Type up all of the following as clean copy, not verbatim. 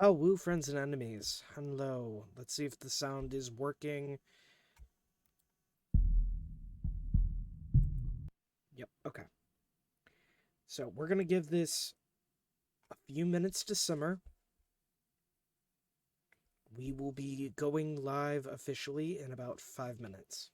Oh, woo, friends and enemies. Hello. Let's see if the sound is working. Yep, okay. So we're gonna give this a few minutes to simmer. We will be going live officially in about 5 minutes.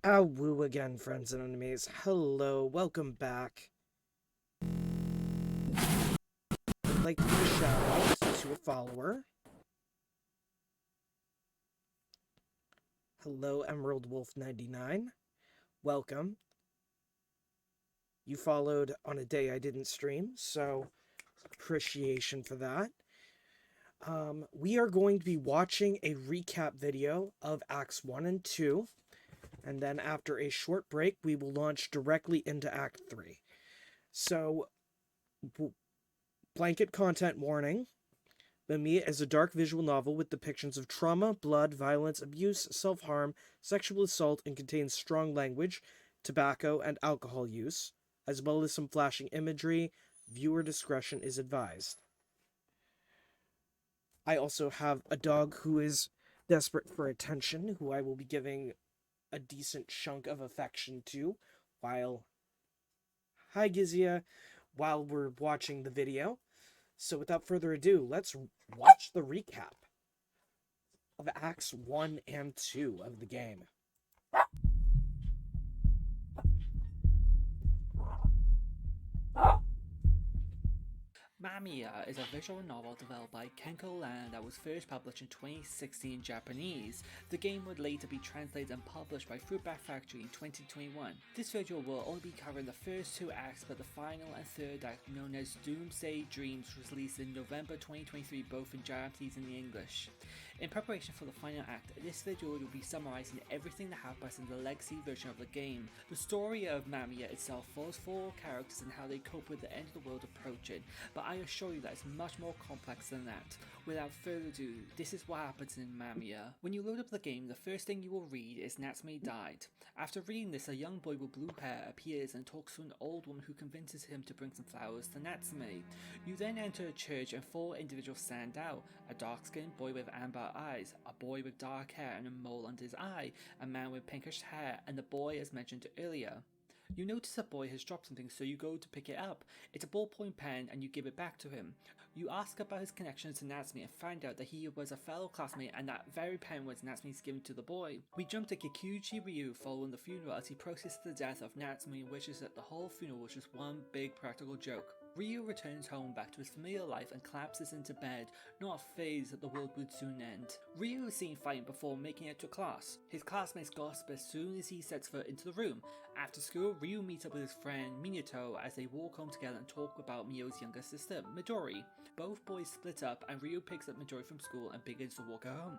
Woo again, friends and enemies. Hello, welcome back. I'd like to give a shout out to a follower. Hello, Emerald Wolf 99. Welcome. You followed on a day I didn't stream, so appreciation for that. We are going to be watching a recap video of Acts 1 and 2, and then after a short break, we will launch directly into Act 3. So, blanket content warning. Mamiya is a dark visual novel with depictions of trauma, blood, violence, abuse, self-harm, sexual assault, and contains strong language, tobacco, and alcohol use, as well as some flashing imagery. Viewer discretion is advised. I also have a dog who is desperate for attention, who I will be giving a decent chunk of affection to while... Hi, Gizia, while we're watching the video. So without further ado, let's watch the recap of Acts 1 and 2 of the game. Mamiya is a visual novel developed by Kenko Land that was first published in 2016 in Japanese. The game would later be translated and published by Fruitback Factory in 2021. This video will only be covering the first two acts, but the final and third act, known as Doomsday Dreams, was released in November 2023 both in Japanese and English. In preparation for the final act, this video will be summarizing everything that happens in the legacy version of the game. The story of Mamiya itself follows four characters and how they cope with the end of the world approaching, but I assure you that it's much more complex than that. Without further ado, this is what happens in Mamiya. When you load up the game, the first thing you will read is Natsume died. After reading this, a young boy with blue hair appears and talks to an old woman who convinces him to bring some flowers to Natsume. You then enter a church and four individuals stand out: a dark-skinned boy with amber eyes, a boy with dark hair and a mole under his eye, a man with pinkish hair, and the boy as mentioned earlier. You notice a boy has dropped something, so you go to pick it up. It's a ballpoint pen and you give it back to him. You ask about his connections to Natsume and find out that he was a fellow classmate and that very pen was Natsume's given to the boy. We jump to Kikuchi Ryu following the funeral as he processes the death of Natsume and wishes that the whole funeral was just one big practical joke. Ryu returns home back to his familiar life and collapses into bed, not phased that the world would soon end. Ryu is seen fighting before making it to class. His classmates gossip as soon as he sets foot into the room. After school, Ryu meets up with his friend Minato as they walk home together and talk about Mio's younger sister, Midori. Both boys split up and Ryu picks up Midori from school and begins to walk her home.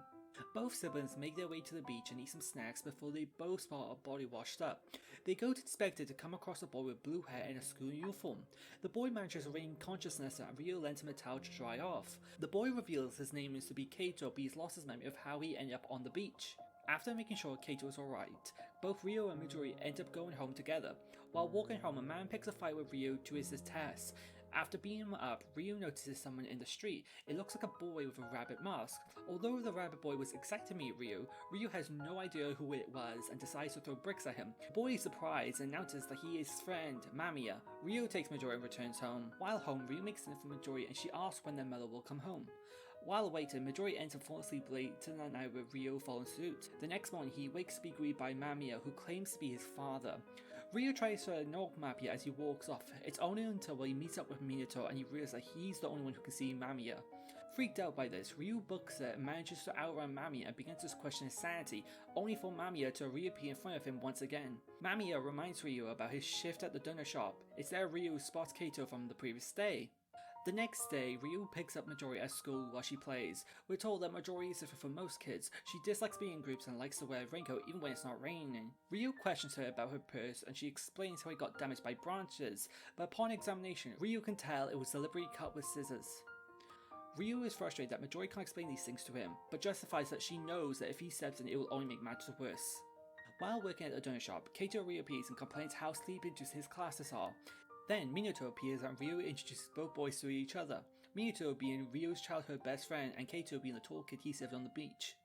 Both siblings make their way to the beach and eat some snacks before they both spot a body washed up. They go to inspect it to come across a boy with blue hair in a school uniform. The boy manages to regain consciousness and Ryu lends him a towel to dry off. The boy reveals his name is to be Kaito, but he's lost his memory of how he ended up on the beach. After making sure Kaito is alright, both Ryu and Midori end up going home together. While walking home, a man picks a fight with Ryu to his test. After beating him up, Ryu notices someone in the street. It looks like a boy with a rabbit mask. Although the rabbit boy was excited to meet Ryu, Ryu has no idea who it was and decides to throw bricks at him. The boy is surprised and announces that he is his friend, Mamiya. Ryu takes Midori and returns home. While home, Ryu makes dinner for Midori and she asks when their mother will come home. While waiting, Midori ends up falling asleep late to the night with Ryu following suit. The next morning, he wakes to be greeted by Mamiya, who claims to be his father. Ryu tries to ignore Mamiya as he walks off. It's only until he meets up with Minato and he realizes that he's the only one who can see Mamiya. Freaked out by this, Ryu books it and manages to outrun Mamiya and begins to question his sanity, only for Mamiya to reappear in front of him once again. Mamiya reminds Ryu about his shift at the donut shop. It's there Ryu spots Kaito from the previous day. The next day, Ryu picks up Midori at school while she plays. We're told that Midori is different from most kids. She dislikes being in groups and likes to wear a raincoat even when it's not raining. Ryu questions her about her purse and she explains how it got damaged by branches, but upon examination, Ryu can tell it was deliberately cut with scissors. Ryu is frustrated that Midori can't explain these things to him, but justifies that she knows that if he steps in it will only make matters worse. While working at the donut shop, Kaito reappears and complains how sleepy his classes are. Then Minato appears and Ryu introduces both boys to each other, Minato being Ryu's childhood best friend and Kaito being the tall kid he saved on the beach.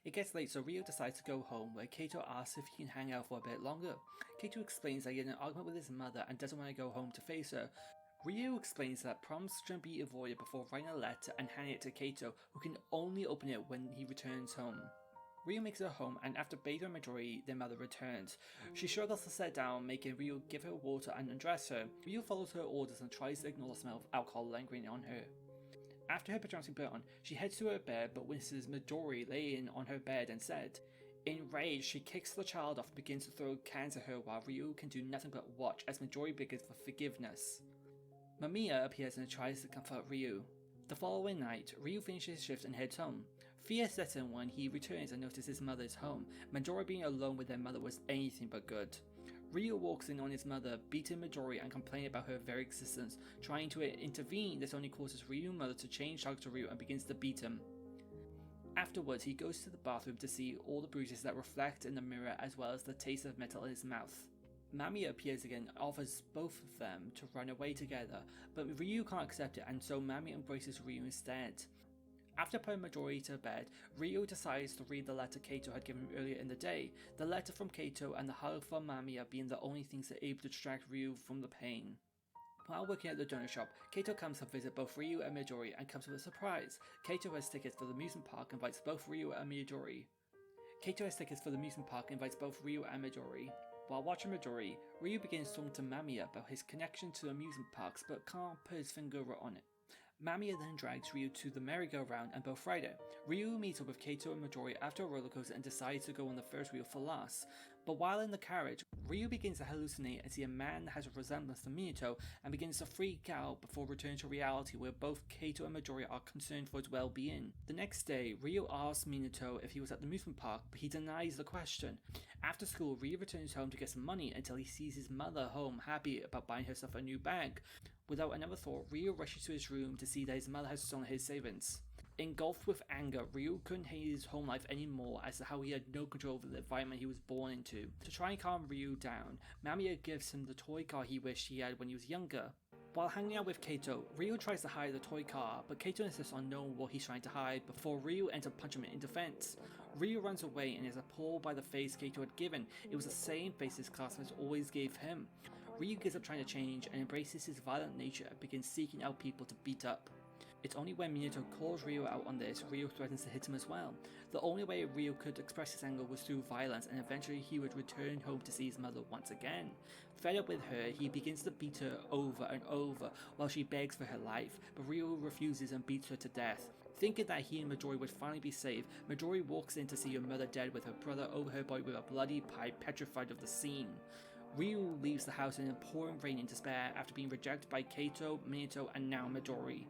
It gets late, so Ryu decides to go home, where Kaito asks if he can hang out for a bit longer. Kaito explains that he had an argument with his mother and doesn't want to go home to face her. Ryu explains that proms shouldn't be avoided before writing a letter and handing it to Kaito, who can only open it when he returns home. Ryu makes it home, and after bathing Midori, their mother returns. She struggles to sit down, making Ryu give her water and undress her. Ryu follows her orders and tries to ignore the smell of alcohol lingering on her. After her pajamas are put on, she heads to her bed but witnesses Midori laying on her bed and said. Enraged, she kicks the child off and begins to throw cans at her while Ryu can do nothing but watch as Midori begs for forgiveness. Mamiya appears and tries to comfort Ryu. The following night, Ryu finishes his shift and heads home. Fear sets in when he returns and notices his mother is home. Midori being alone with their mother was anything but good. Ryu walks in on his mother, beating Midori and complaining about her very existence. Trying to intervene, this only causes Ryu's mother to change sides to Ryu and begins to beat him. Afterwards, he goes to the bathroom to see all the bruises that reflect in the mirror as well as the taste of metal in his mouth. Mamiya appears again and offers both of them to run away together, but Ryu can't accept it and so Mamiya embraces Ryu instead. After putting Midori to bed, Ryu decides to read the letter Kaito had given him earlier in the day, the letter from Kaito and the hug from Mamiya being the only things that are able to distract Ryu from the pain. While working at the donut shop, Kaito comes to visit both Ryu and Midori and comes with a surprise. Kaito has tickets for the amusement park and invites both Ryu and Midori. While watching Midori, Ryu begins talking to Mamiya about his connection to amusement parks but can't put his finger on it. Mamiya then drags Ryu to the merry-go-round and both ride it. Ryu meets up with Kaito and Midori after a roller coaster and decides to go on the first wheel for last. But while in the carriage, Ryu begins to hallucinate and see a man that has a resemblance to Minato and begins to freak out before returning to reality where both Kaito and Midori are concerned for his well-being. The next day, Ryu asks Minato if he was at the amusement park, but he denies the question. After school, Ryu returns home to get some money until he sees his mother home happy about buying herself a new bag. Without another thought, Ryu rushes to his room to see that his mother has stolen his savings. Engulfed with anger, Ryu couldn't hate his home life anymore as to how he had no control over the environment he was born into. To try and calm Ryu down, Mamiya gives him the toy car he wished he had when he was younger. While hanging out with Kaito, Ryu tries to hide the toy car, but Kaito insists on knowing what he's trying to hide before Ryu ends up punching him in defense. Ryu runs away and is appalled by the face Kaito had given. It was the same face his classmates always gave him. Ryu gives up trying to change and embraces his violent nature and begins seeking out people to beat up. It's only when Minato calls Ryu out on this, Ryu threatens to hit him as well. The only way Ryu could express his anger was through violence, and eventually he would return home to see his mother once again. Fed up with her, he begins to beat her over and over while she begs for her life, but Ryu refuses and beats her to death. Thinking that he and Midori would finally be saved, Midori walks in to see her mother dead with her brother over her body with a bloody pipe, petrified of the scene. Ryu leaves the house in a pouring rain in despair after being rejected by Kaito, Minato, and now Midori.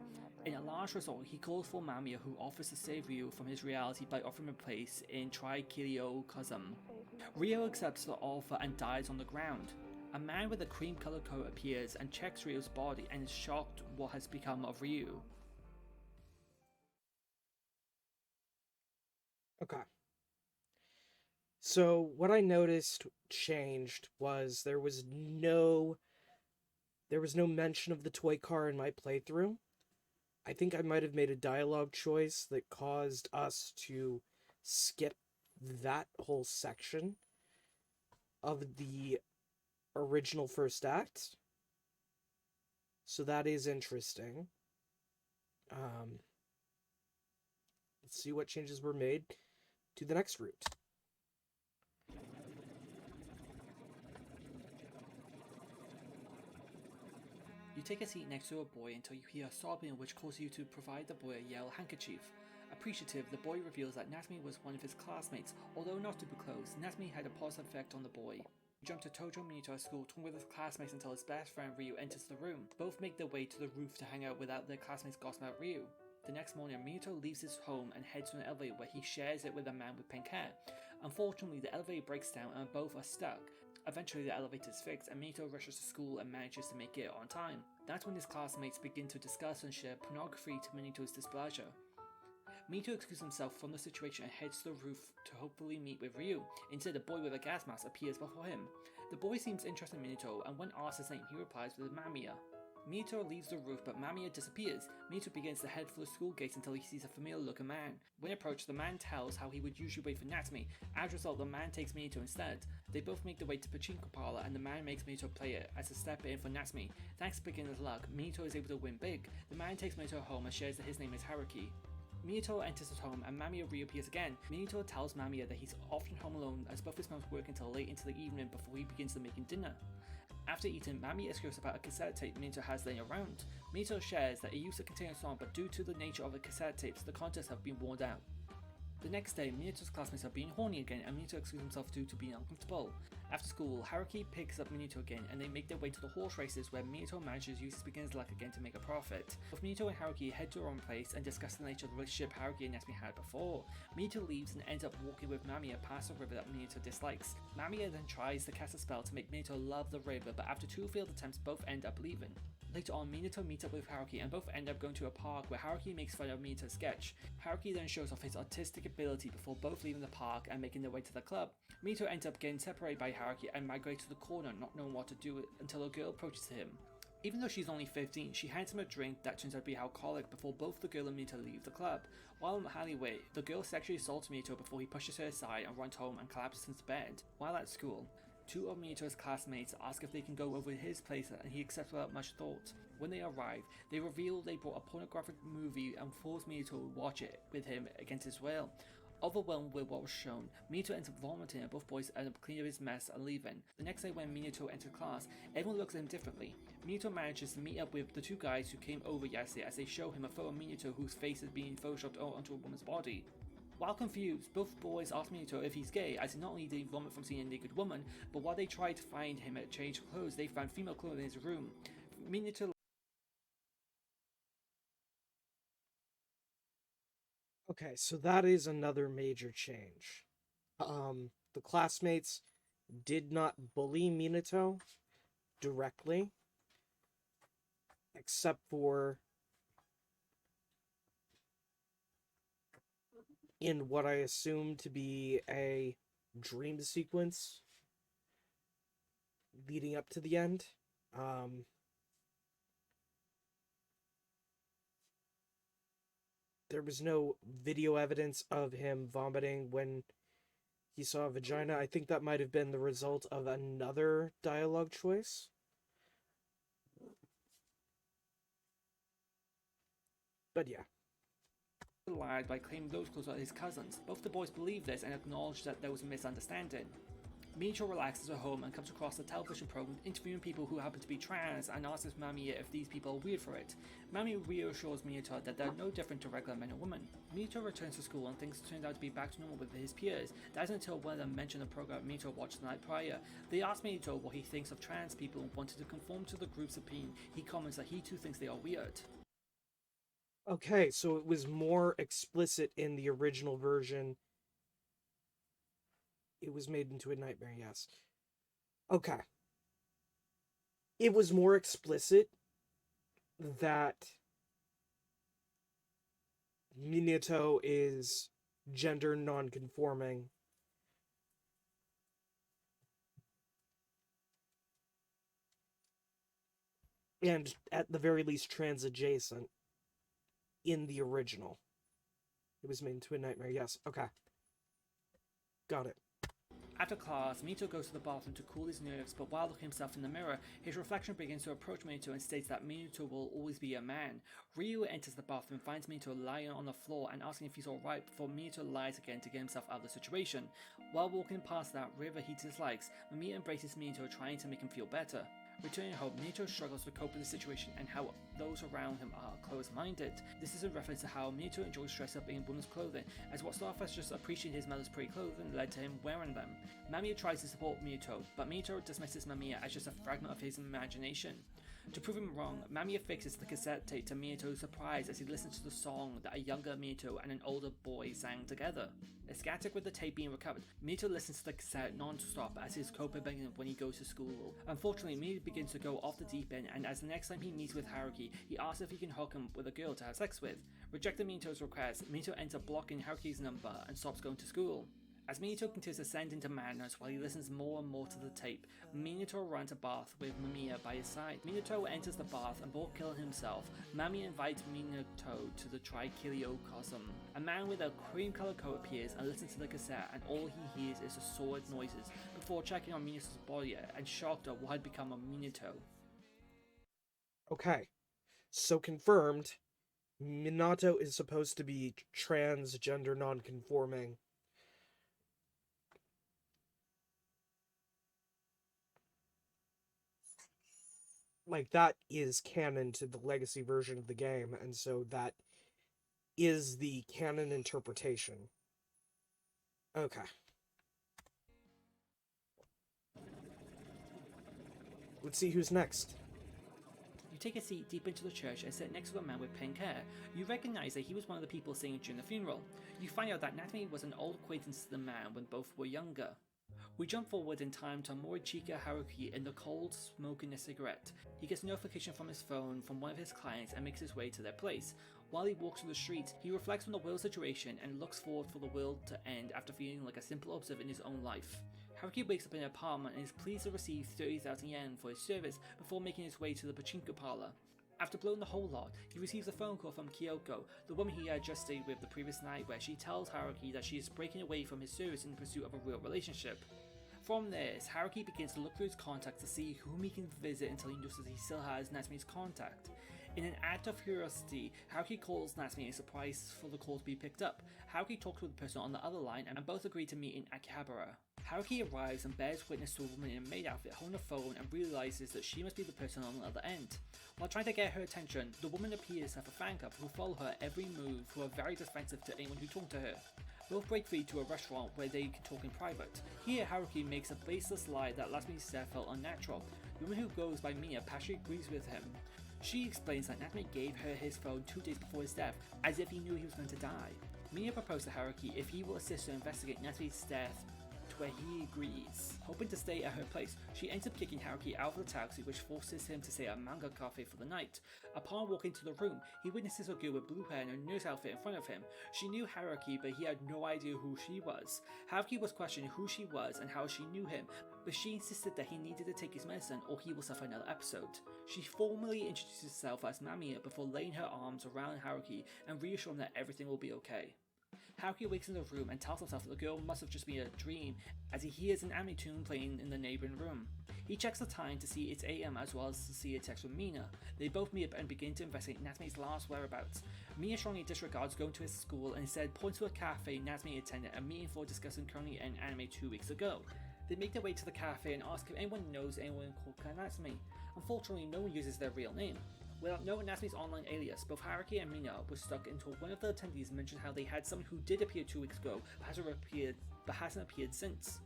In a last resort, he calls for Mamiya, who offers to save Ryu from his reality by offering him a place in Trichiliocosm. Ryu accepts the offer and dies on the ground. A man with a cream-colored coat appears and checks Ryu's body and is shocked what has become of Ryu. Okay. So what I noticed changed was there was no mention of the toy car in my playthrough. I think I might have made a dialogue choice that caused us to skip that whole section of the original first act. So that is interesting. Let's see what changes were made to the next route. You take a seat next to a boy until you hear sobbing, which causes you to provide the boy a yellow handkerchief. Appreciative, the boy reveals that Natsume was one of his classmates. Although not super close, Natsume had a positive effect on the boy. You jump to Tojo Minato at school, talking with his classmates until his best friend Ryu enters the room. Both make their way to the roof to hang out without their classmates gossip about Ryu. The next morning, Minato leaves his home and heads to an elevator where he shares it with a man with pink hair. Unfortunately, the elevator breaks down and both are stuck. Eventually, the elevator is fixed and Minato rushes to school and manages to make it on time. That's when his classmates begin to discuss and share pornography to Minato's displeasure. Minato excuses himself from the situation and heads to the roof to hopefully meet with Ryu. Instead, a boy with a gas mask appears before him. The boy seems interested in Minato, and when asked his name, he replies with Mamiya. Minato leaves the roof, but Mamiya disappears. Minato begins to head for the school gates until he sees a familiar-looking man. When approached, the man tells how he would usually wait for Natsume. As a result, the man takes Minato instead. They both make their way to Pachinko Parlor, and the man makes Minato play it as a step in for Natsume. Thanks to beginner's luck, Minato is able to win big. The man takes Minato home and shares that his name is Haruki. Minato enters his home and Mamiya reappears again. Minato tells Mamiya that he's often home alone as both his parents work until late into the evening before he begins to making dinner. After eating, Mamiya is curious about a cassette tape Minato has laying around. Minato shares that it used to contain a song, but due to the nature of the cassette tapes, the contents have been worn out. The next day, Minato's classmates are being horny again and Minato excuses himself due to being uncomfortable. After school, Haruki picks up Minato again and they make their way to the horse races where Minato manages to use his beginner's luck again to make a profit. Both Minato and Haruki head to their own place and discuss the nature of the relationship Haruki and Nesmi had before. Minato leaves and ends up walking with Mamiya past a river that Minato dislikes. Mamiya then tries to cast a spell to make Minato love the river, but after 2 failed attempts, both end up leaving. Later on, Minato meets up with Haruki and both end up going to a park where Haruki makes fun of Minato's sketch. Haruki then shows off his artistic ability before both leaving the park and making their way to the club. Minato ends up getting separated by Haruki and migrates to the corner, not knowing what to do until a girl approaches him. Even though she's only 15, she hands him a drink that turns out to be alcoholic before both the girl and Minato leave the club. While in the alleyway, the girl sexually assaults Minato before he pushes her aside and runs home and collapses into bed. While at school, 2 of Minato's classmates ask if they can go over to his place and he accepts without much thought. When they arrive, they reveal they brought a pornographic movie and force Minato to watch it with him against his will. Overwhelmed with what was shown, Minato ends up vomiting and both boys end up cleaning up his mess and leaving. The next day when Minato enters class, everyone looks at him differently. Minato manages to meet up with the 2 guys who came over yesterday as they show him a photo of Minato whose face is being photoshopped onto a woman's body. While confused, both boys ask Minato if he's gay, as not only did he vomit from seeing a naked woman, but while they tried to find him at change of clothes, they found female clothing in his room. Minato. Okay, so that is another major change. The classmates did not bully Minato directly, except for in what I assume to be a dream sequence leading up to the end. There was no video evidence of him vomiting when he saw a vagina. I think that might have been the result of another dialogue choice. But yeah. Lied by claiming those clothes are his cousins. Both the boys believe this and acknowledge that there was a misunderstanding. Minato relaxes at home and comes across a television program interviewing people who happen to be trans and asks Mamiya if these people are weird for it. Mamiya reassures Minato that they're no different to regular men and women. Minato returns to school and things turn out to be back to normal with his peers. That isn't until one of them mention the program Minato watched the night prior. They ask Minato what he thinks of trans people and wanted to conform to the group's opinion. He comments that he too thinks they are weird. Okay, so it was more explicit in the original version. It was made into a nightmare, yes. Okay. It was more explicit that Minato is gender non-conforming. And at the very least trans adjacent in the original. It was made into a nightmare, yes. Okay. Got it. After class, Minato goes to the bathroom to cool his nerves, but while looking himself in the mirror, his reflection begins to approach Minato and states that Minato will always be a man. Ryu enters the bathroom, finds Minato lying on the floor and asking if he's alright before Minato lies again to get himself out of the situation. While walking past that river he dislikes, Mamiya embraces Minato, trying to make him feel better. Returning home, Minato struggles to cope with the situation and how those around him are closed-minded. This is a reference to how Minato enjoys dressing up in women's clothing, as what started off as just appreciating his mother's pretty clothing led to him wearing them. Mamiya tries to support Minato, but Minato dismisses Mamiya as just a fragment of his imagination. To prove him wrong, Mamiya fixes the cassette tape to Minato's surprise as he listens to the song that a younger Minato and an older boy sang together. Ecstatic with the tape being recovered, Minato listens to the cassette non-stop as his co-parenting when he goes to school. Unfortunately, Minato begins to go off the deep end, and as the next time he meets with Haruki, he asks if he can hook him with a girl to have sex with. Rejecting Minato's request, Minato ends up blocking Haruki's number and stops going to school. As Minato continues to descend into madness while he listens more and more to the tape, Minato runs a bath with Mamiya by his side. Minato enters the bath and before killing himself, Mamiya invites Minato to the Trichiliocosm. A man with a cream-colored coat appears and listens to the cassette, and all he hears is the sword noises before checking on Minato's body and shocked at what had become of Minato. Okay, so confirmed, Minato is supposed to be transgender non-conforming. Like, that is canon to the legacy version of the game, and so that is the canon interpretation. Okay. Let's see who's next. You take a seat deep into the church and sit next to a man with pink hair. You recognize that he was one of the people singing during the funeral. You find out that Natsume was an old acquaintance to the man when both were younger. We jump forward in time to Morichika Haruki in the cold, smoking a cigarette. He gets a notification from his phone from one of his clients and makes his way to their place. While he walks through the streets, he reflects on the world situation and looks forward for the world to end after feeling like a simple observer in his own life. Haruki wakes up in an apartment and is pleased to receive 30,000 yen for his service before making his way to the pachinko parlor. After blowing the whole lot, he receives a phone call from Kyoko, the woman he had just stayed with the previous night, where she tells Haruki that she is breaking away from his service in pursuit of a real relationship. From this, Haruki begins to look through his contacts to see whom he can visit until he notices he still has Natsume's contact. In an act of curiosity, Haruki calls Natsume and is surprised for the call to be picked up. Haruki talks with the person on the other line and both agree to meet in Akihabara. Haruki arrives and bears witness to a woman in a maid outfit holding a phone and realizes that she must be the person on the other end. While trying to get her attention, the woman appears to have a fan club who follow her every move, who are very defensive to anyone who talks to her. Both break free to a restaurant where they can talk in private. Here, Haruki makes a baseless lie that Natsume's death felt unnatural. The woman who goes by Mamiya passionately agrees with him. She explains that Natsume gave her his phone 2 days before his death, as if he knew he was going to die. Mamiya proposed to Haruki if he will assist her investigate Natsume's death, to where he agrees. Hoping to stay at her place, she ends up kicking Haruki out of the taxi, which forces him to stay at a manga cafe for the night. Upon walking to the room, he witnesses a girl with blue hair and a nurse outfit in front of him. She knew Haruki, but he had no idea who she was. Haruki was questioning who she was and how she knew him, but she insisted that he needed to take his medicine or he will suffer another episode. She formally introduces herself as Mamiya before laying her arms around Haruki and reassuring that everything will be okay. Haruki wakes in the room and tells himself that the girl must have just been a dream, as he hears an anime tune playing in the neighbouring room. He checks the time to see it's AM as well as to see a text from Mina. They both meet up and begin to investigate Natsume's last whereabouts. Mina strongly disregards going to his school and instead points to a cafe Natsume attended a meeting for discussing currently an anime 2 weeks ago. They make their way to the cafe and ask if anyone knows anyone called Natsume. Unfortunately, no one uses their real name. Without knowing Natsume's online alias, both Haruki and Mina were stuck until one of the attendees mentioned how they had someone who did appear 2 weeks ago but hasn't appeared since.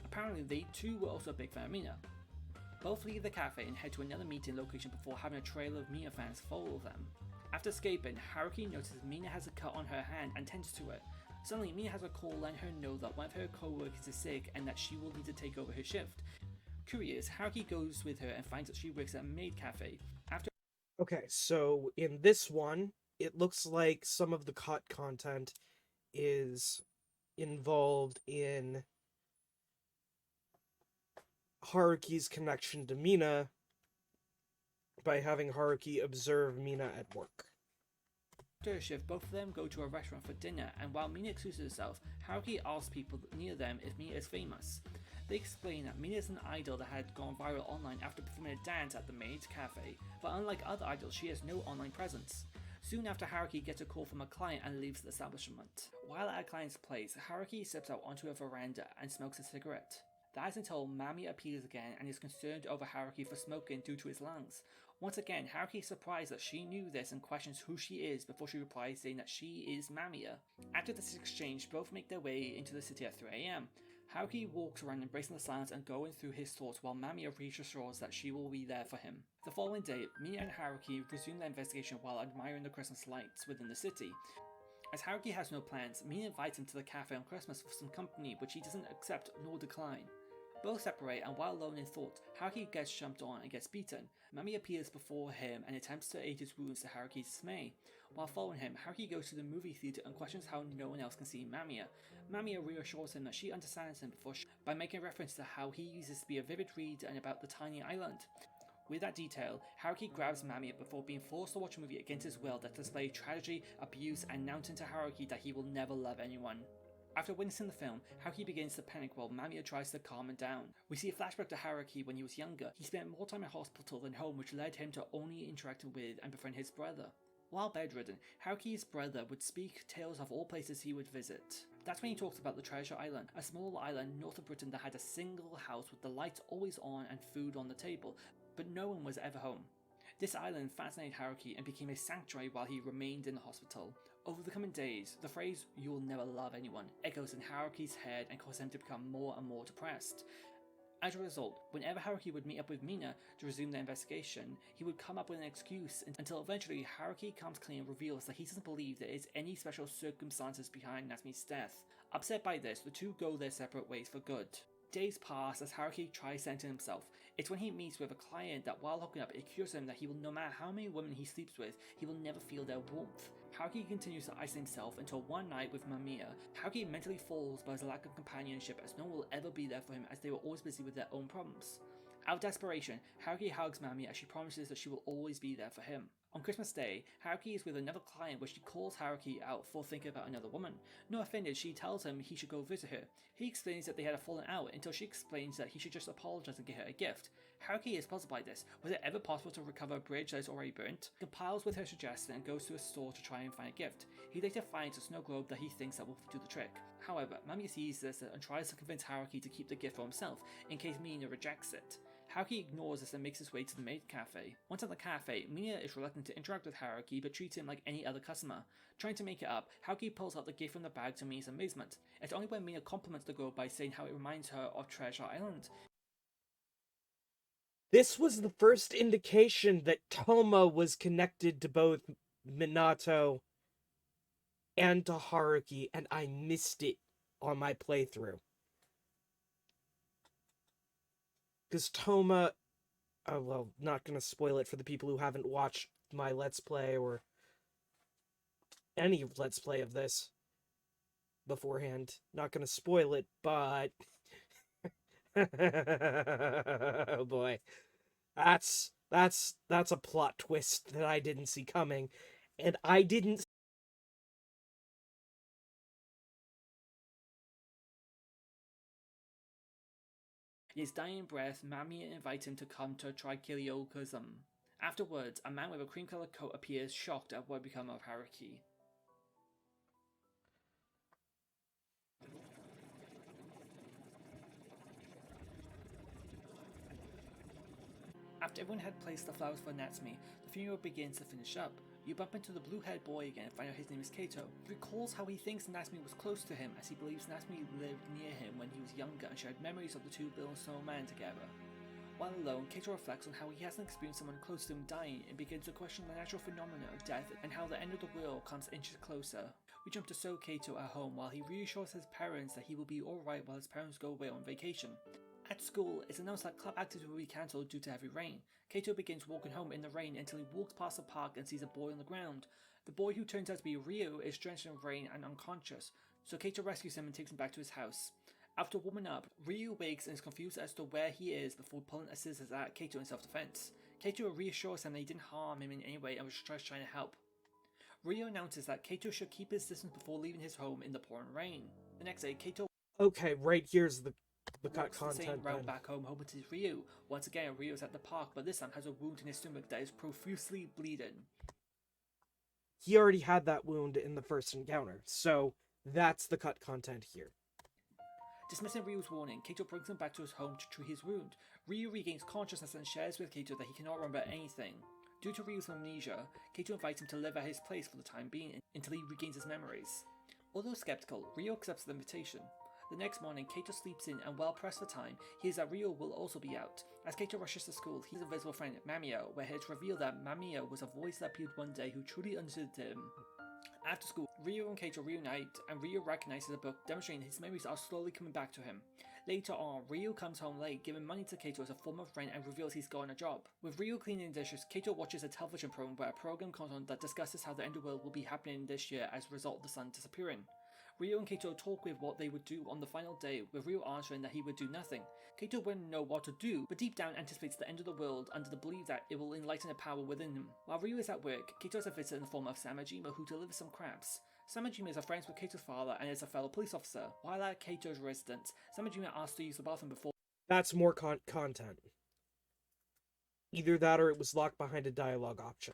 Apparently, they too were also a big fan of Mina. Both leave the cafe and head to another meeting location before having a trail of Mina fans follow them. After escaping, Haruki notices Mina has a cut on her hand and tends to it. Suddenly, Mina has a call letting her know that one of her co-workers is sick and that she will need to take over her shift. Curious, Haruki goes with her and finds that she works at a maid cafe. Okay, so in this one, it looks like some of the cut content is involved in Haruki's connection to Mina by having Haruki observe Mina at work. After a shift, both of them go to a restaurant for dinner, and while Mina excuses herself, Haruki asks people near them if Mina is famous. They explain that Mina is an idol that had gone viral online after performing a dance at the maid's cafe, but unlike other idols, she has no online presence. Soon after, Haruki gets a call from a client and leaves the establishment. While at a client's place, Haruki steps out onto a veranda and smokes a cigarette. That is until Mamiya appears again and is concerned over Haruki for smoking due to his lungs. Once again, Haruki is surprised that she knew this and questions who she is before she replies saying that she is Mamiya. After this exchange, both make their way into the city at 3 AM. Haruki walks around embracing the silence and going through his thoughts while Mamiya reassures that she will be there for him. The following day, Mina and Haruki resume their investigation while admiring the Christmas lights within the city. As Haruki has no plans, Mina invites him to the cafe on Christmas for some company, which he doesn't accept nor decline. Both separate, and while alone in thought, Haruki gets jumped on and gets beaten. Mami appears before him and attempts to aid his wounds to Haruki's dismay. While following him, Haruki goes to the movie theater and questions how no one else can see Mamiya. Mamiya reassures him that she understands him by making reference to how he uses to be a vivid reader and about the tiny island. With that detail, Haruki grabs Mamiya before being forced to watch a movie against his will that displays tragedy, abuse, and announcing to Haruki that he will never love anyone. After witnessing the film, Haruki begins to panic while Mamiya tries to calm him down. We see a flashback to Haruki when he was younger. He spent more time in hospital than home, which led him to only interacting with and befriend his brother. While bedridden, Haruki's brother would speak tales of all places he would visit. That's when he talks about the Treasure Island, a small island north of Britain that had a single house with the lights always on and food on the table, but no one was ever home. This island fascinated Haruki and became a sanctuary while he remained in the hospital. Over the coming days, the phrase "you will never love anyone" echoes in Haruki's head and causes him to become more and more depressed. As a result, whenever Haruki would meet up with Mina to resume their investigation, he would come up with an excuse until eventually Haruki comes clean and reveals that he doesn't believe there is any special circumstances behind Natsume's death. Upset by this, the two go their separate ways for good. Days pass as Haruki tries centering himself. It's when he meets with a client that while hooking up, it cures him that he will, no matter how many women he sleeps with, he will never feel their warmth. Haruki continues to isolate himself until one night with Mamiya. Haruki mentally falls by his lack of companionship as no one will ever be there for him as they were always busy with their own problems. Out of desperation, Haruki hugs Mamiya as she promises that she will always be there for him. On Christmas Day, Haruki is with another client where she calls Haruki out for thinking about another woman. Not offended, she tells him he should go visit her. He explains that they had a falling out until she explains that he should just apologize and get her a gift. Haruki is puzzled by this. Was it ever possible to recover a bridge that is already burnt? He compiles with her suggestion and goes to a store to try and find a gift. He later finds a snow globe that he thinks that will do the trick. However, Mamiya sees this and tries to convince Haruki to keep the gift for himself in case Mina rejects it. Haruki ignores this and makes his way to the maid cafe. Once at the cafe, Mina is reluctant to interact with Haruki but treats him like any other customer. Trying to make it up, Haruki pulls out the gift from the bag to Mina's amazement. It's only when Mina compliments the girl by saying how it reminds her of Treasure Island. This was the first indication that Toma was connected to both Minato and to Haruki, and I missed it on my playthrough. Because Toma, oh well, not gonna spoil it for the people who haven't watched my Let's Play or any Let's Play of this beforehand. Not gonna spoil it, but oh boy, that's a plot twist that I didn't see coming, and I didn't. In his dying breath, Mamiya invites him to come to a trichiliocosm. Afterwards, a man with a cream-colored coat appears, shocked at what become of Haruki. After everyone had placed the flowers for Natsume, the funeral begins to finish up. You bump into the blue-haired boy again and find out his name is Kato. He recalls how he thinks Natsume was close to him as he believes Natsume lived near him when he was younger and shared memories of the two building snowman together. While alone, Kato reflects on how he hasn't experienced someone close to him dying and begins to question the natural phenomena of death and how the end of the world comes inches closer. We jump to So Kato at home while he reassures his parents that he will be alright while his parents go away on vacation. At school, it's announced that club activities will be cancelled due to heavy rain. Kato begins walking home in the rain until he walks past the park and sees a boy on the ground. The boy, who turns out to be Ryo, is drenched in rain and unconscious, so Kato rescues him and takes him back to his house. After warming up, Ryo wakes and is confused as to where he is before pulling a scissors at Kato in self-defense. Kato reassures him that he didn't harm him in any way and was just trying to help. Ryo announces that Kato should keep his distance before leaving his home in the pouring rain. The next day, Kato Okay, right here's the cut walks content. the same route then. back home to Ryo. Once again, Ryo's at the park, but this time has a wound in his stomach that is profusely bleeding. He already had that wound in the first encounter, so that's the cut content here. Dismissing Ryo's warning, Kato brings him back to his home to treat his wound. Ryo regains consciousness and shares with Kato that he cannot remember anything. Due to Ryo's amnesia, Kato invites him to live at his place for the time being until he regains his memories. Although skeptical, Ryo accepts the invitation. The next morning, Kato sleeps in and, while pressed for time, hears that Ryo will also be out. As Kato rushes to school, he sees a invisible friend, Mamiya, where it's revealed that Mamiya was a voice that appeared one day who truly understood him. After school, Ryo and Kato reunite, and Ryo recognizes a book demonstrating his memories are slowly coming back to him. Later on, Ryo comes home late, giving money to Kato as a form of rent and reveals he's gotten a job. With Ryo cleaning dishes, Kato watches a television program where a program comes on that discusses how the underworld will be happening this year as a result of the sun disappearing. Ryo and Kato talk with what they would do on the final day, with Ryo answering that he would do nothing. Kato wouldn't know what to do, but deep down anticipates the end of the world under the belief that it will enlighten the power within him. While Ryo is at work, Kato has a visitor in the form of Samajima, who delivers some crabs. Samajima is friends with Kato's father and is a fellow police officer. While at Kato's residence, Samajima asks to use the bathroom before. That's more content. Either that or it was locked behind a dialogue option.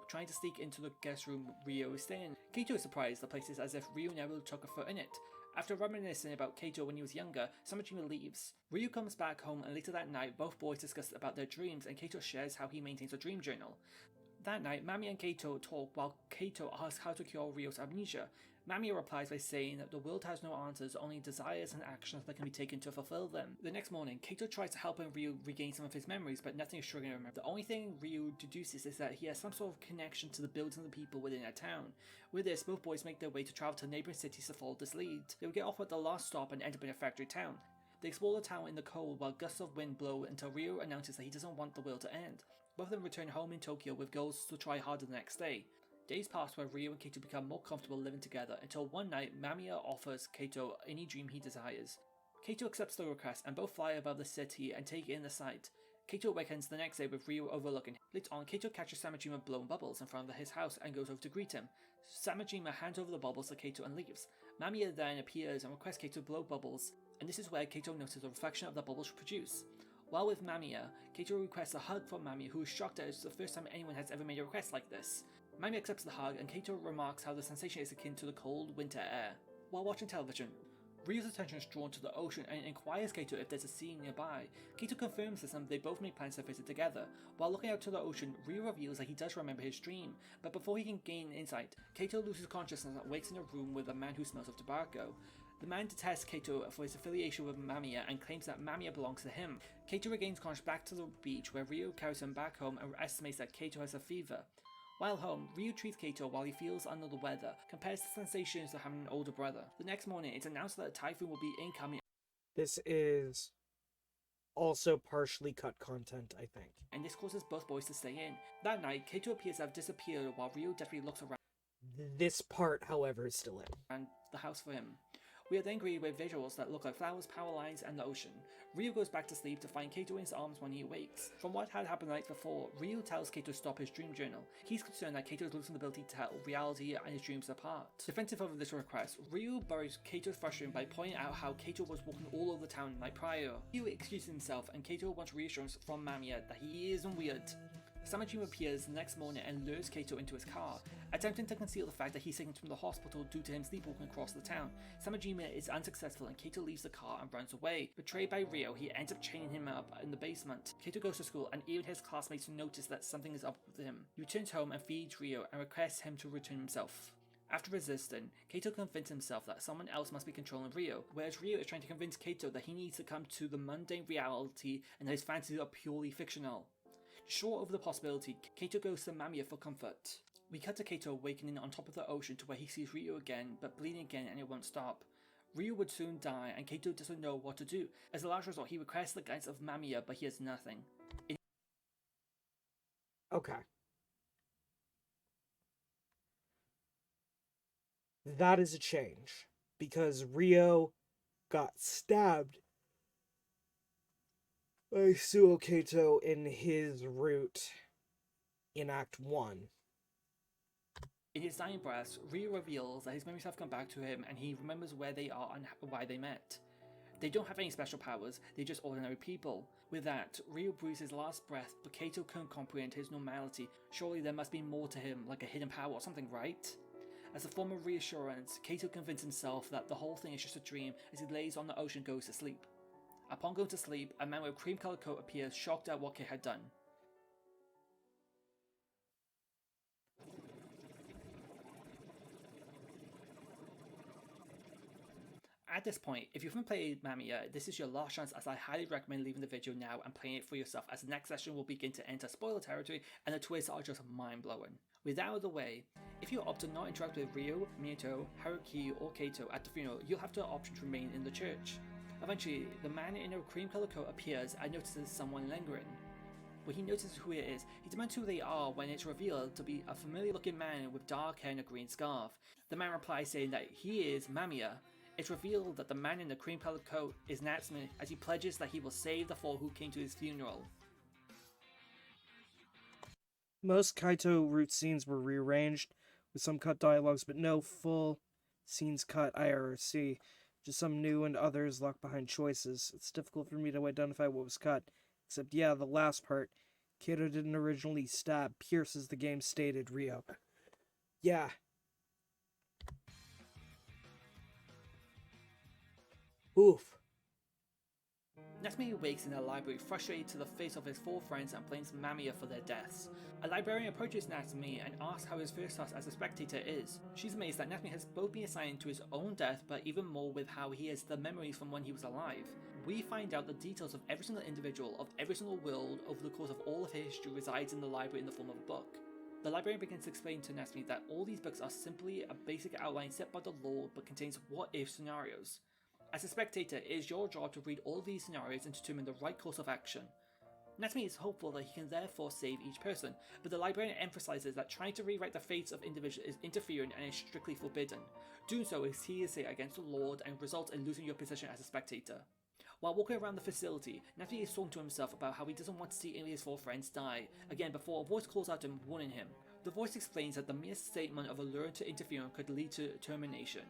trying to sneak into the guest room Ryo is staying in. Kaito is surprised the place is as if Ryo never took a foot in it. After reminiscing about Kaito when he was younger, Samajima leaves. Ryu comes back home and later that night both boys discuss about their dreams and Kaito shares how he maintains a dream journal. That night, Mamiya and Kaito talk while Kaito asks how to cure Ryo's amnesia. Mamiya replies by saying that the world has no answers, only desires and actions that can be taken to fulfill them. The next morning, Kaito tries to help Ryu regain some of his memories, but nothing is triggering him. The only thing Ryu deduces is that he has some sort of connection to the buildings and the people within a town. With this, both boys make their way to travel to neighbouring cities to follow this lead. They will get off at the last stop and end up in a factory town. They explore the town in the cold while gusts of wind blow until Ryu announces that he doesn't want the world to end. Both of them return home in Tokyo with goals to try harder the next day. Days pass where Ryu and Kaito become more comfortable living together until one night Mamiya offers Kaito any dream he desires. Kaito accepts the request and both fly above the city and take in the sight. Kaito awakens the next day with Ryu overlooking. Later on, Kaito catches Samajima blowing bubbles in front of his house and goes over to greet him. Samajima hands over the bubbles to Kaito and leaves. Mamiya then appears and requests Kaito to blow bubbles, and this is where Kaito notices the reflection of the bubbles produce. While with Mamiya, Kaito requests a hug from Mamiya, who is shocked that it's the first time anyone has ever made a request like this. Mamiya accepts the hug and Kaito remarks how the sensation is akin to the cold winter air. While watching television, Ryu's attention is drawn to the ocean and inquires Kaito if there's a sea nearby. Kaito confirms this and they both make plans to visit together. While looking out to the ocean, Ryu reveals that he does remember his dream, but before he can gain insight, Kaito loses consciousness and wakes in a room with a man who smells of tobacco. The man detests Kaito for his affiliation with Mamiya and claims that Mamiya belongs to him. Kaito regains conscious back to the beach where Ryu carries him back home and estimates that Kaito has a fever. While home, Ryu treats Kaito while he feels under the weather, compares the sensations to having an older brother. The next morning, it's announced that a typhoon will be incoming. This is also partially cut content, I think. And this causes both boys to stay in. That night, Kaito appears to have disappeared while Ryu desperately looks around. This part, however, is still in. And the house for him. We are then greeted with visuals that look like flowers, power lines, and the ocean. Ryu goes back to sleep to find Kaito in his arms when he awakes. From what had happened the night before, Ryu tells Kaito to stop his dream journal. He's concerned that Kaito is losing the ability to tell reality and his dreams apart. Defensive of this request, Ryu buries Kaito's frustration by pointing out how Kaito was walking all over the town the night prior. Ryu excuses himself and Kaito wants reassurance from Mamiya that he isn't weird. Samajima appears the next morning and lures Kaito into his car, attempting to conceal the fact that he's taken from the hospital due to him sleepwalking across the town. Samajima is unsuccessful and Kaito leaves the car and runs away. Betrayed by Ryo, he ends up chaining him up in the basement. Kaito goes to school and even his classmates notice that something is up with him. He returns home and feeds Ryo and requests him to return himself. After resisting, Kaito convinces himself that someone else must be controlling Ryo, whereas Ryo is trying to convince Kaito that he needs to come to the mundane reality and that his fantasies are purely fictional. Short of the possibility, Kaito goes to Mamiya for comfort. We cut to Kaito awakening on top of the ocean to where he sees Ryu again, but bleeding again and it won't stop. Ryu would soon die and Kaito doesn't know what to do. As a last resort, he requests the guidance of Mamiya, but he has nothing. Okay. That is a change, because Ryo got stabbed by Suo Kaito in his route in Act 1. In his dying breaths, Ryu reveals that his memories have come back to him and he remembers where they are and why they met. They don't have any special powers, they're just ordinary people. With that, Ryu breathes his last breath, but Kaito can't comprehend his normality. Surely there must be more to him, like a hidden power or something, right? As a form of reassurance, Kaito convinces himself that the whole thing is just a dream as he lays on the ocean and goes to sleep. Upon going to sleep, a man with a cream-colored coat appears, shocked at what Kate had done. At this point, if you haven't played Mamiya, this is your last chance, as I highly recommend leaving the video now and playing it for yourself, as the next session will begin to enter spoiler territory and the twists are just mind-blowing. With that out of the way, if you opt to not interact with Ryo, Minato, Haruki or Kaito at the funeral, you'll have the option to remain in the church. Eventually, the man in a cream-colored coat appears and notices someone lingering. When he notices who it is, he demands who they are when it's revealed to be a familiar-looking man with dark hair and a green scarf. The man replies saying that he is Mamiya. It's revealed that the man in the cream-colored coat is Natsume, as he pledges that he will save the four who came to his funeral. Most Kaito route scenes were rearranged, with some cut dialogues, but no full scenes cut IRC. Just some new and others locked behind choices. It's difficult for me to identify what was cut, except yeah, the last part. Kato didn't originally stab, pierce as the game stated, Rio. Yeah. Oof. Natsume wakes in a library, frustrated to the face of his four friends, and blames Mamiya for their deaths. A librarian approaches Natsume and asks how his first task as a spectator is. She's amazed that Natsume has both been assigned to his own death, but even more with how he has the memories from when he was alive. We find out the details of every single individual of every single world over the course of all of history resides in the library in the form of a book. The librarian begins to explain to Natsume that all these books are simply a basic outline set by the law but contains what-if scenarios. As a spectator, it is your job to read all of these scenarios and determine the right course of action. Natsume is hopeful that he can therefore save each person, but the librarian emphasizes that trying to rewrite the fates of individuals is interfering and is strictly forbidden. Doing so is heresy against the Lord and results in losing your position as a spectator. While walking around the facility, Natsume is talking to himself about how he doesn't want to see any of his four friends die, again before a voice calls out to him, warning him. The voice explains that the mere statement of a lure to interfering could lead to termination.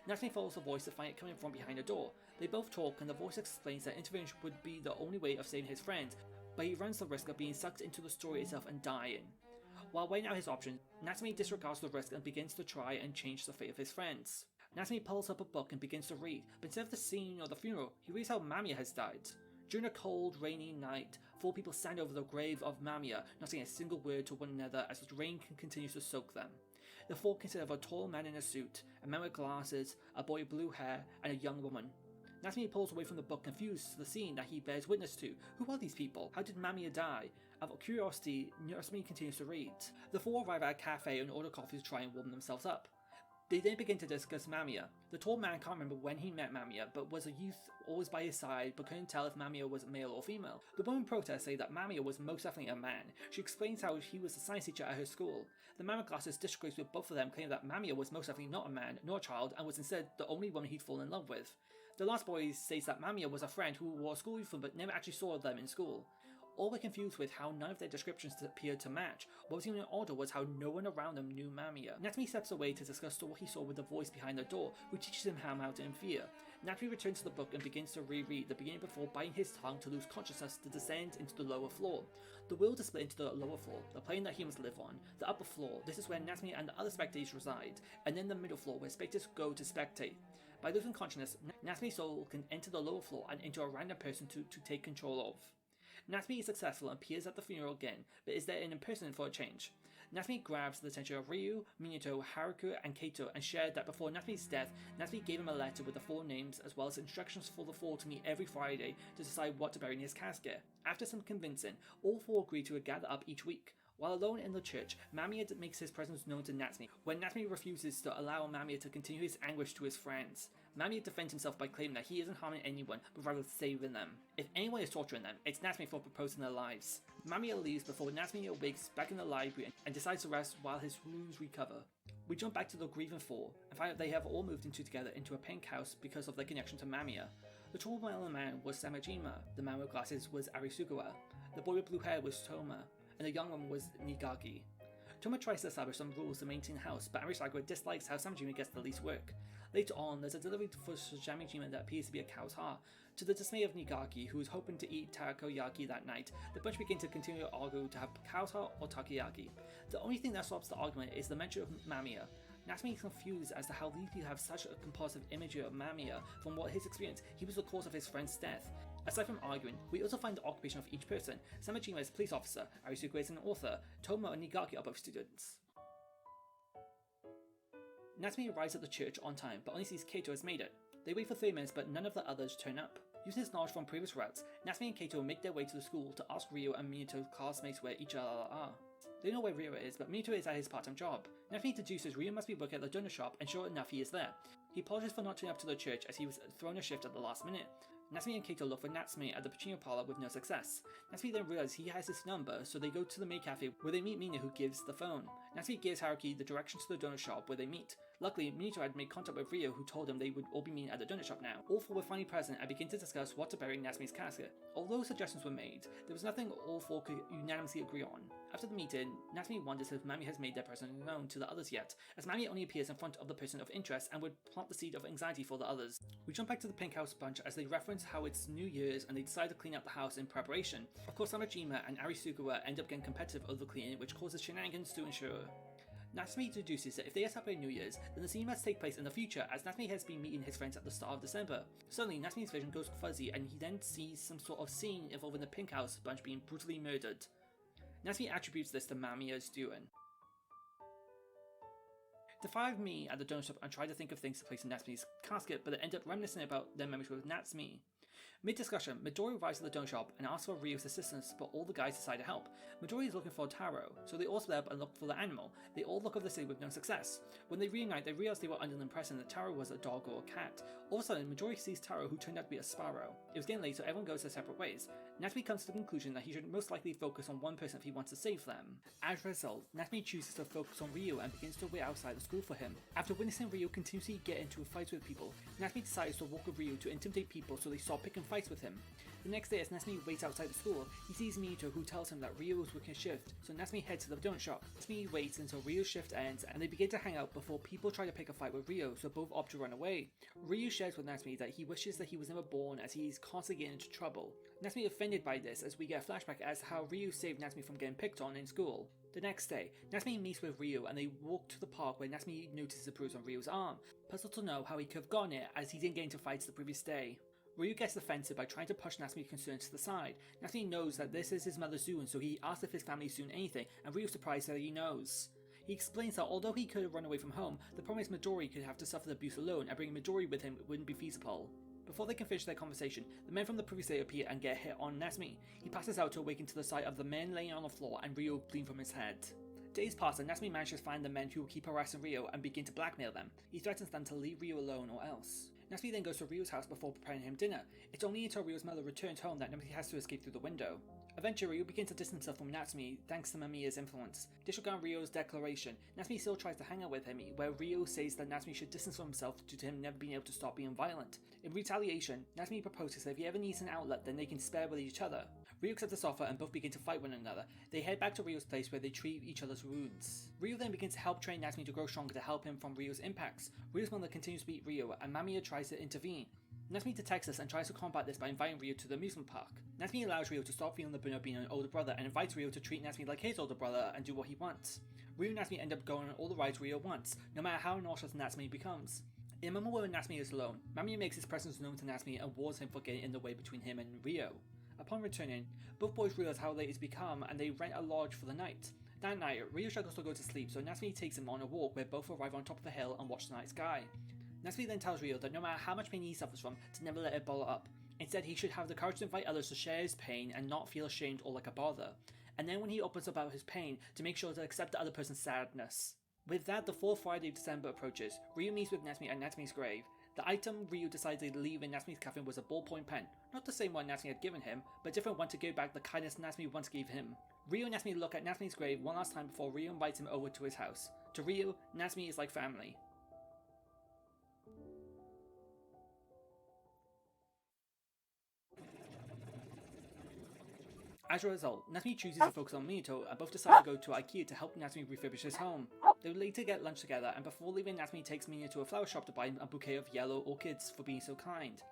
Natsume follows the voice to find it coming from behind a door. They both talk and the voice explains that interference would be the only way of saving his friends, but he runs the risk of being sucked into the story itself and dying. While weighing out his options, Natsume disregards the risk and begins to try and change the fate of his friends. Natsume pulls up a book and begins to read, but instead of the scene of the funeral, he reads how Mamiya has died. During a cold, rainy night, four people stand over the grave of Mamiya, not saying a single word to one another as the rain continues to soak them. The four consist of a tall man in a suit, a man with glasses, a boy with blue hair, and a young woman. Natsume pulls away from the book, confused to the scene that he bears witness to. Who are these people? How did Mamiya die? Out of curiosity, Natsume continues to read. The four arrive at a cafe and order coffee to try and warm themselves up. They then begin to discuss Mamiya. The tall man can't remember when he met Mamiya, but was a youth always by his side, but couldn't tell if Mamiya was male or female. The woman protests say that Mamiya was most definitely a man. She explains how he was a science teacher at her school. The man with glasses disagrees with both of them, claiming that Mamiya was most definitely not a man, nor a child, and was instead the only woman he'd fallen in love with. The last boy states that Mamiya was a friend who wore a school uniform but never actually saw them in school. All were confused with how none of their descriptions appeared to match. What was even odder was how no one around them knew Mamiya. Natsume steps away to discuss what he saw with the voice behind the door, who teaches him how to interfere. Natsume returns to the book and begins to reread the beginning before biting his tongue to lose consciousness to descend into the lower floor. The world is split into the lower floor, the plane that humans live on, the upper floor, this is where Natsume and the other spectators reside, and then the middle floor where spectators go to spectate. By losing consciousness, Natsume's soul can enter the lower floor and into a random person to take control of. Natsume is successful and appears at the funeral again, but is there in person for a change. Natsume grabs the attention of Ryu, Minato, Haruka, and Kaito and shared that before Natsume's death, Natsume gave him a letter with the four names as well as instructions for the four to meet every Friday to decide what to bury in his casket. After some convincing, all four agree to gather up each week. While alone in the church, Mamiya makes his presence known to Natsume, when Natsume refuses to allow Mamiya to continue his anguish to his friends. Mamiya defends himself by claiming that he isn't harming anyone, but rather saving them. If anyone is torturing them, it's Natsume for proposing their lives. Mamiya leaves before Natsume awakes back in the library and decides to rest while his wounds recover. We jump back to the grieving four and find out they have all moved together into a pink house because of their connection to Mamiya. The tall man was Samajima, the man with glasses was Arisugawa, the boy with blue hair was Toma, and the young one was Nigaki. Toma tries to establish some rules to maintain the house, but Arisugawa dislikes how Samajima gets the least work. Later on, there's a delivery for Samajima that appears to be a cow's heart. To the dismay of Nigaki, who is hoping to eat takoyaki that night, the bunch begin to continue to argue to have cow's heart or takoyaki. The only thing that stops the argument is the mention of Mamiya. Natsume is confused as to how these people have such a compulsive imagery of Mamiya. From what his experience, he was the cause of his friend's death. Aside from arguing, we also find the occupation of each person. Samajima is a police officer, Arisugawa is an author, Toma and Nigaki are both students. Natsume arrives at the church on time, but only sees Kaito has made it. They wait for 3 minutes, but none of the others turn up. Using his knowledge from previous routes, Natsume and Kaito make their way to the school to ask Ryo and Minato's classmates where each other are. They know where Ryo is, but Minato is at his part-time job. Natsume deduces Ryo must be working at the donut shop, and sure enough, he is there. He apologizes for not turning up to the church as he was thrown a shift at the last minute. Natsume and Kaito look for Natsume at the Pacino parlor with no success. Natsume then realizes he has his number, so they go to the maid cafe where they meet Mina, who gives the phone. Natsume gives Haruki the directions to the donut shop where they meet. Luckily, Minato had made contact with Ryo, who told him they would all be meeting at the donut shop now. All four were finally present and begin to discuss what to bury in Natsume's casket. Although suggestions were made, there was nothing all four could unanimously agree on. After the meeting, Natsume wonders if Mamiya has made their person known to the others yet, as Mamiya only appears in front of the person of interest and would plant the seed of anxiety for the others. We jump back to the Pink House bunch as they reference how it's New Year's and they decide to clean up the house in preparation. Of course, Samajima and Arisugawa end up getting competitive over the cleaning, which causes shenanigans to ensure. Natsumi deduces that if they are celebrating New Year's, then the scene must take place in the future, as Natsumi has been meeting his friends at the start of December. Suddenly, Natsumi's vision goes fuzzy and he then sees some sort of scene involving the Pink House bunch being brutally murdered. Natsumi attributes this to Mamiya's doing. The five meet at the donut shop and try to think of things to place in Natsumi's casket, but they end up reminiscing about their memories with Natsumi. Mid-discussion, Midori arrives at the donut shop and asks for Ryu's assistance, but all the guys decide to help. Midori is looking for Taro, so they all split up and look for the animal. They all look over the city with no success. When they reunite, they realize they were under the impression that Taro was a dog or a cat. All of a sudden, Midori sees Taro, who turned out to be a sparrow. It was getting late, so everyone goes their separate ways. Natsumi comes to the conclusion that he should most likely focus on one person if he wants to save them. As a result, Natsumi chooses to focus on Ryu and begins to wait outside the school for him. After witnessing Ryu continuously get into fights with people, Natsumi decides to walk with Ryu to intimidate people so they stop picking fights with him. The next day, as Natsumi waits outside the school, he sees Minato, who tells him that Ryu is working a shift, so Natsumi heads to the donut shop. Natsumi waits until Ryu's shift ends and they begin to hang out before people try to pick a fight with Ryu, so both opt to run away. Ryu shares with Natsumi that he wishes that he was never born as he is constantly getting into trouble. Natsumi offended by this as we get a flashback as to how Ryu saved Natsumi from getting picked on in school. The next day, Natsumi meets with Ryu and they walk to the park where Natsumi notices a bruise on Ryu's arm, puzzled to know how he could have gotten it as he didn't get into fights the previous day. Ryu gets defensive by trying to push Natsumi's concerns to the side. Natsumi knows that this is his mother's doing, so he asks if his family is doing anything, and Ryu's surprised that he knows. He explains that although he could have run away from home, the problem is Midori could have to suffer the abuse alone, and bringing Midori with him wouldn't be feasible. Before they can finish their conversation, the men from the previous day appear and get hit on Natsumi. He passes out to awaken to the sight of the men laying on the floor and Ryu bleeding from his head. Days pass and Natsumi manages to find the men who will keep harassing Ryu and begin to blackmail them. He threatens them to leave Ryu alone or else. Natsumi then goes to Ryu's house before preparing him dinner. It's only until Ryu's mother returns home that Natsumi has to escape through the window. Eventually, Ryu begins to distance himself from Natsumi thanks to Mamiya's influence. Disregarding Ryu's declaration, Natsumi still tries to hang out with him, where Ryu says that Natsumi should distance from himself due to him never being able to stop being violent. In retaliation, Natsumi proposes that if he ever needs an outlet, then they can spare with each other. Ryu accepts this offer and both begin to fight one another. They head back to Ryu's place where they treat each other's wounds. Ryu then begins to help train Natsumi to grow stronger to help him from Ryu's impacts. Ryu's mother continues to beat Ryu and Mamiya tries to intervene. Natsumi detects this and tries to combat this by inviting Ryu to the amusement park. Natsumi allows Ryu to stop feeling the burden of being an older brother and invites Ryu to treat Natsumi like his older brother and do what he wants. Ryu and Natsumi end up going on all the rides Ryu wants, no matter how nauseous Natsumi becomes. In a moment where Natsumi is alone, Mamiya makes his presence known to Natsumi and warns him for getting in the way between him and Ryu. Upon returning, both boys realize how late it's become and they rent a lodge for the night. That night, Ryu struggles to go to sleep, so Natsumi takes him on a walk where both arrive on top of the hill and watch the night sky. Natsumi then tells Ryu that no matter how much pain he suffers from, to never let it bottle up. Instead, he should have the courage to invite others to share his pain and not feel ashamed or like a bother. And then when he opens about his pain, to make sure to accept the other person's sadness. With that, the 4th Friday of December approaches. Ryu meets with Natsumi at Natsumi's grave. The item Ryu decided to leave in Natsumi's coffin was a ballpoint pen. Not the same one Natsumi had given him, but a different one to give back the kindness Natsumi once gave him. Ryu and Natsumi look at Natsumi's grave one last time before Ryu invites him over to his house. To Ryu, Natsumi is like family. As a result, Natsumi chooses to focus on Minato and both decide to go to IKEA to help Natsumi refurbish his home. They will later get lunch together and before leaving Natsumi takes Minato to a flower shop to buy a bouquet of yellow orchids for being so kind.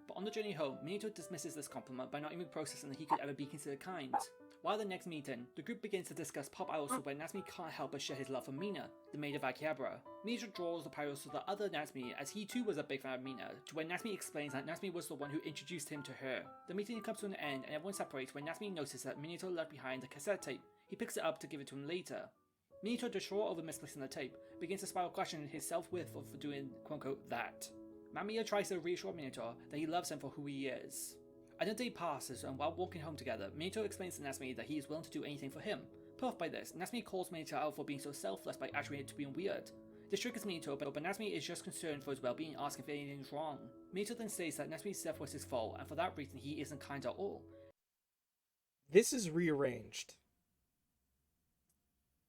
But on the journey home, Minato dismisses this compliment by not even processing that he could ever be considered kind. While the next meeting, the group begins to discuss pop idols where Natsumi can't help but share his love for Mina, the maid of Akihabara. Minato draws the parallels to the other Natsumi as he too was a big fan of Mina, to where Natsumi explains that Natsumi was the one who introduced him to her. The meeting comes to an end and everyone separates when Natsumi notices that Minato left behind a cassette tape. He picks it up to give it to him later. Minato, distraught over misplacing the tape, begins to spiral questioning his self-worth for doing quote-unquote that. Mamiya tries to reassure Minato that he loves him for who he is. Another day passes and while walking home together, Minato explains to Natsumi that he is willing to do anything for him. Put off by this, Natsumi calls Minato out for being so selfless by attributing it to being weird. This triggers Minato, but Natsumi is just concerned for his well-being, asking if anything is wrong. Minato then says that Natsumi's death was his fault, and for that reason he isn't kind at all. This is rearranged.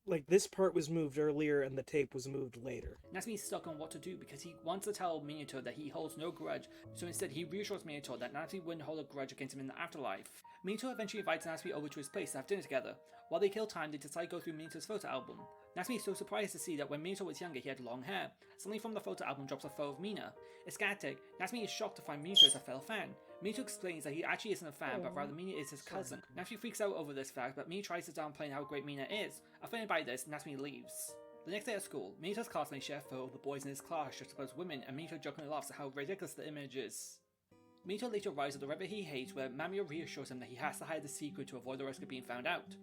Like, this part was moved earlier and the tape was moved later. Natsumi is stuck on what to do because he wants to tell Minato that he holds no grudge, so instead he reassures Minato that Natsumi wouldn't hold a grudge against him in the afterlife. Minato eventually invites Natsume over to his place to have dinner together. While they kill time, they decide to go through Minato's photo album. Natsume is so surprised to see that when Minato was younger he had long hair. Suddenly from the photo album drops a photo of Mina. Ecstatic, Natsume is shocked to find Minato as a fellow fan. Minato explains that he actually isn't a fan, but rather Mina is his cousin. Natsume freaks out over this fact, but Mina tries to downplay how great Mina is. Offended by this, Natsume leaves. The next day at school, Minato's classmates share a photo of the boys in his class just about women, and Minato jokingly laughs at how ridiculous the image is. Minato later arrives at the river he hates, where Mamiya reassures him that he has to hide the secret to avoid the risk of being found out.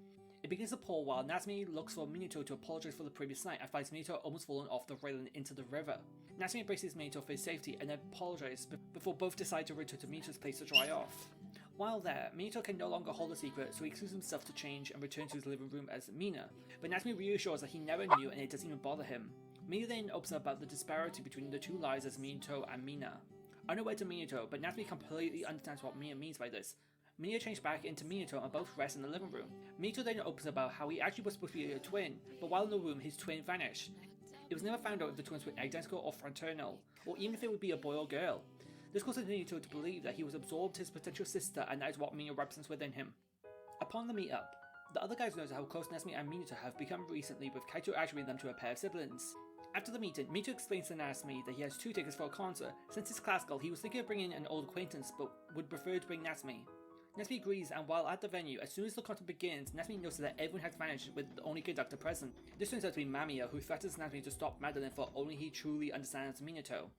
It begins to pour while Natsume looks for Minato to apologize for the previous night and finds Minato almost fallen off the railing into the river. Natsume embraces Minato for his safety and then apologizes before both decide to return to Minato's place to dry off. While there, Minato can no longer hold a secret, so he excuses himself to change and return to his living room as Mina, but Natsume reassures that he never knew and it doesn't even bother him. Mina then opens up about the disparity between the two lives as Minato and Mina. Unaware to Minato, but Natsume completely understands what Mina means by this. Mina changed back into Minato and both rest in the living room. Minato then opens about how he actually was supposed to be a twin, but while in the room his twin vanished. It was never found out if the twins were identical or fraternal, or even if it would be a boy or girl. This causes Minato to believe that he was absorbed his potential sister and that is what Mina represents within him. Upon the meet-up, the other guys notice how close Natsume and Minato have become recently, with Kaito attributing them to a pair of siblings. After the meeting, Minato explains to Natsume that he has 2 tickets for a concert. Since it's classical, he was thinking of bringing an old acquaintance, but would prefer to bring Natsume. Natsume agrees, and while at the venue, as soon as the concert begins, Natsume notices that everyone has vanished with the only conductor present. This turns out to be Mamiya, who threatens Natsume to stop Madeline for only he truly understands Minato.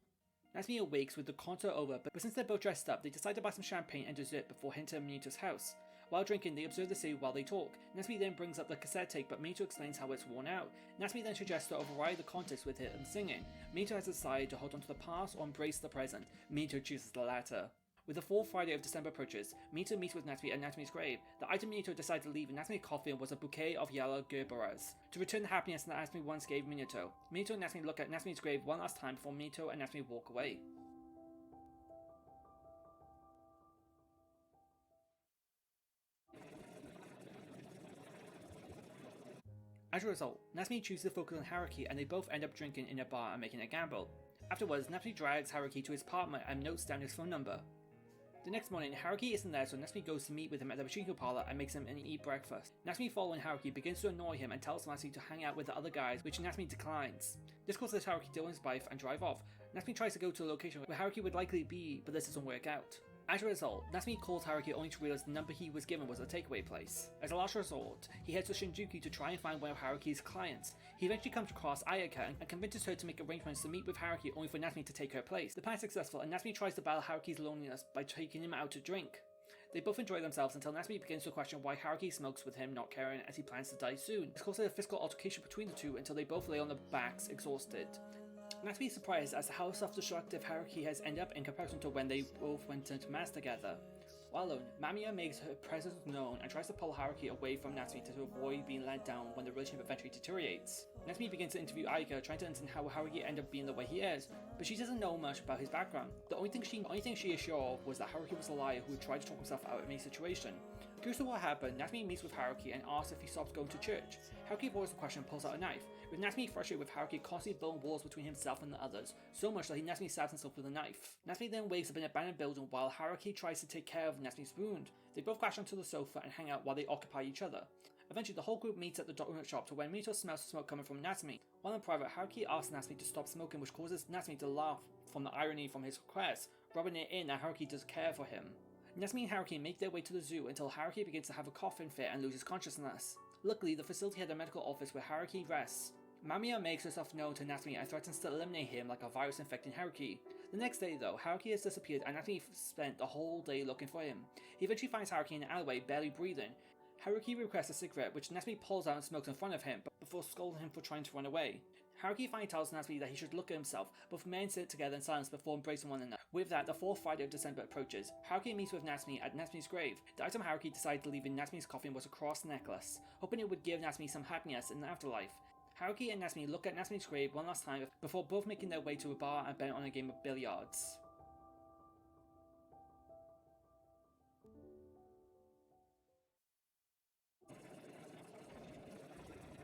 Natsume awakes with the concert over, but since they're both dressed up, they decide to buy some champagne and dessert before heading to Minato's house. While drinking, they observe the city while they talk. Natsume then brings up the cassette tape, but Minato explains how it's worn out. Natsume then suggests to override the contest with him singing. Minato has decided to hold on to the past or embrace the present. Minato chooses the latter. With the 4th Friday of December approaches, Minato meets with Natsume at Natsume's grave. The item Minato decided to leave in Natsume's coffin was a bouquet of yellow gerberas, to return the happiness that Natsume once gave Minato. Minato and Natsume look at Natsume's grave one last time before Minato and Natsume walk away. As a result, Natsume chooses to focus on Haruki and they both end up drinking in a bar and making a gamble. Afterwards, Natsume drags Haruki to his apartment and notes down his phone number. The next morning, Haruki isn't there, so Natsume goes to meet with him at the pachinko parlor and makes him eat breakfast. Natsume, following Haruki, begins to annoy him and tells Natsume to hang out with the other guys, which Natsume declines. This causes Haruki to deal with his wife and drive off. Natsume tries to go to a location where Haruki would likely be, but this doesn't work out. As a result, Natsume calls Haruki only to realize the number he was given was a takeaway place. As a last resort, he heads to Shinjuku to try and find one of Haruki's clients. He eventually comes across Ayaka and convinces her to make arrangements to meet with Haruki only for Natsume to take her place. The plan is successful and Natsume tries to battle Haruki's loneliness by taking him out to drink. They both enjoy themselves until Natsume begins to question why Haruki smokes with him not caring as he plans to die soon. This causes a physical altercation between the two until they both lay on their backs exhausted. Natsume is surprised as to how self-destructive Haruki has ended up in comparison to when they both went into mass together. While alone, Mamiya makes her presence known and tries to pull Haruki away from Natsume to avoid being let down when the relationship eventually deteriorates. Natsume begins to interview Ayaka, trying to understand how Haruki ended up being the way he is, but she doesn't know much about his background. The only thing she is sure of was that Haruki was a liar who would try to talk himself out of any situation. Curious to what happened, Natsume meets with Haruki and asks if he stops going to church. Haruki avoids the question and pulls out a knife, with Natsume frustrated with Haruki constantly building walls between himself and the others, so much that Natsume stabs himself with a knife. Natsume then wakes up in an abandoned building while Haruki tries to take care of Natsume's wound. They both crash onto the sofa and hang out while they occupy each other. Eventually, the whole group meets at the donut shop to when Minato smells smoke coming from Natsume. While in private, Haruki asks Natsume to stop smoking, which causes Natsume to laugh from the irony from his request, rubbing it in that Haruki does care for him. Natsume and Haruki make their way to the zoo until Haruki begins to have a coughing fit and loses consciousness. Luckily, the facility had a medical office where Haruki rests. Mamiya makes herself known to Natsume and threatens to eliminate him like a virus infecting Haruki. The next day though, Haruki has disappeared and Natsume spent the whole day looking for him. He eventually finds Haruki in an alleyway, barely breathing. Haruki requests a cigarette, which Natsume pulls out and smokes in front of him, before scolding him for trying to run away. Haruki finally tells Natsume that he should look at himself. Both men sit together in silence before embracing one another. With that, the 4th Friday of December approaches. Haruki meets with Natsume at Natsume's grave. The item Haruki decided to leave in Natsume's coffin was a cross necklace, hoping it would give Natsume some happiness in the afterlife. Haruki and Natsume look at Natsume's grave one last time before both making their way to a bar and bet on a game of billiards.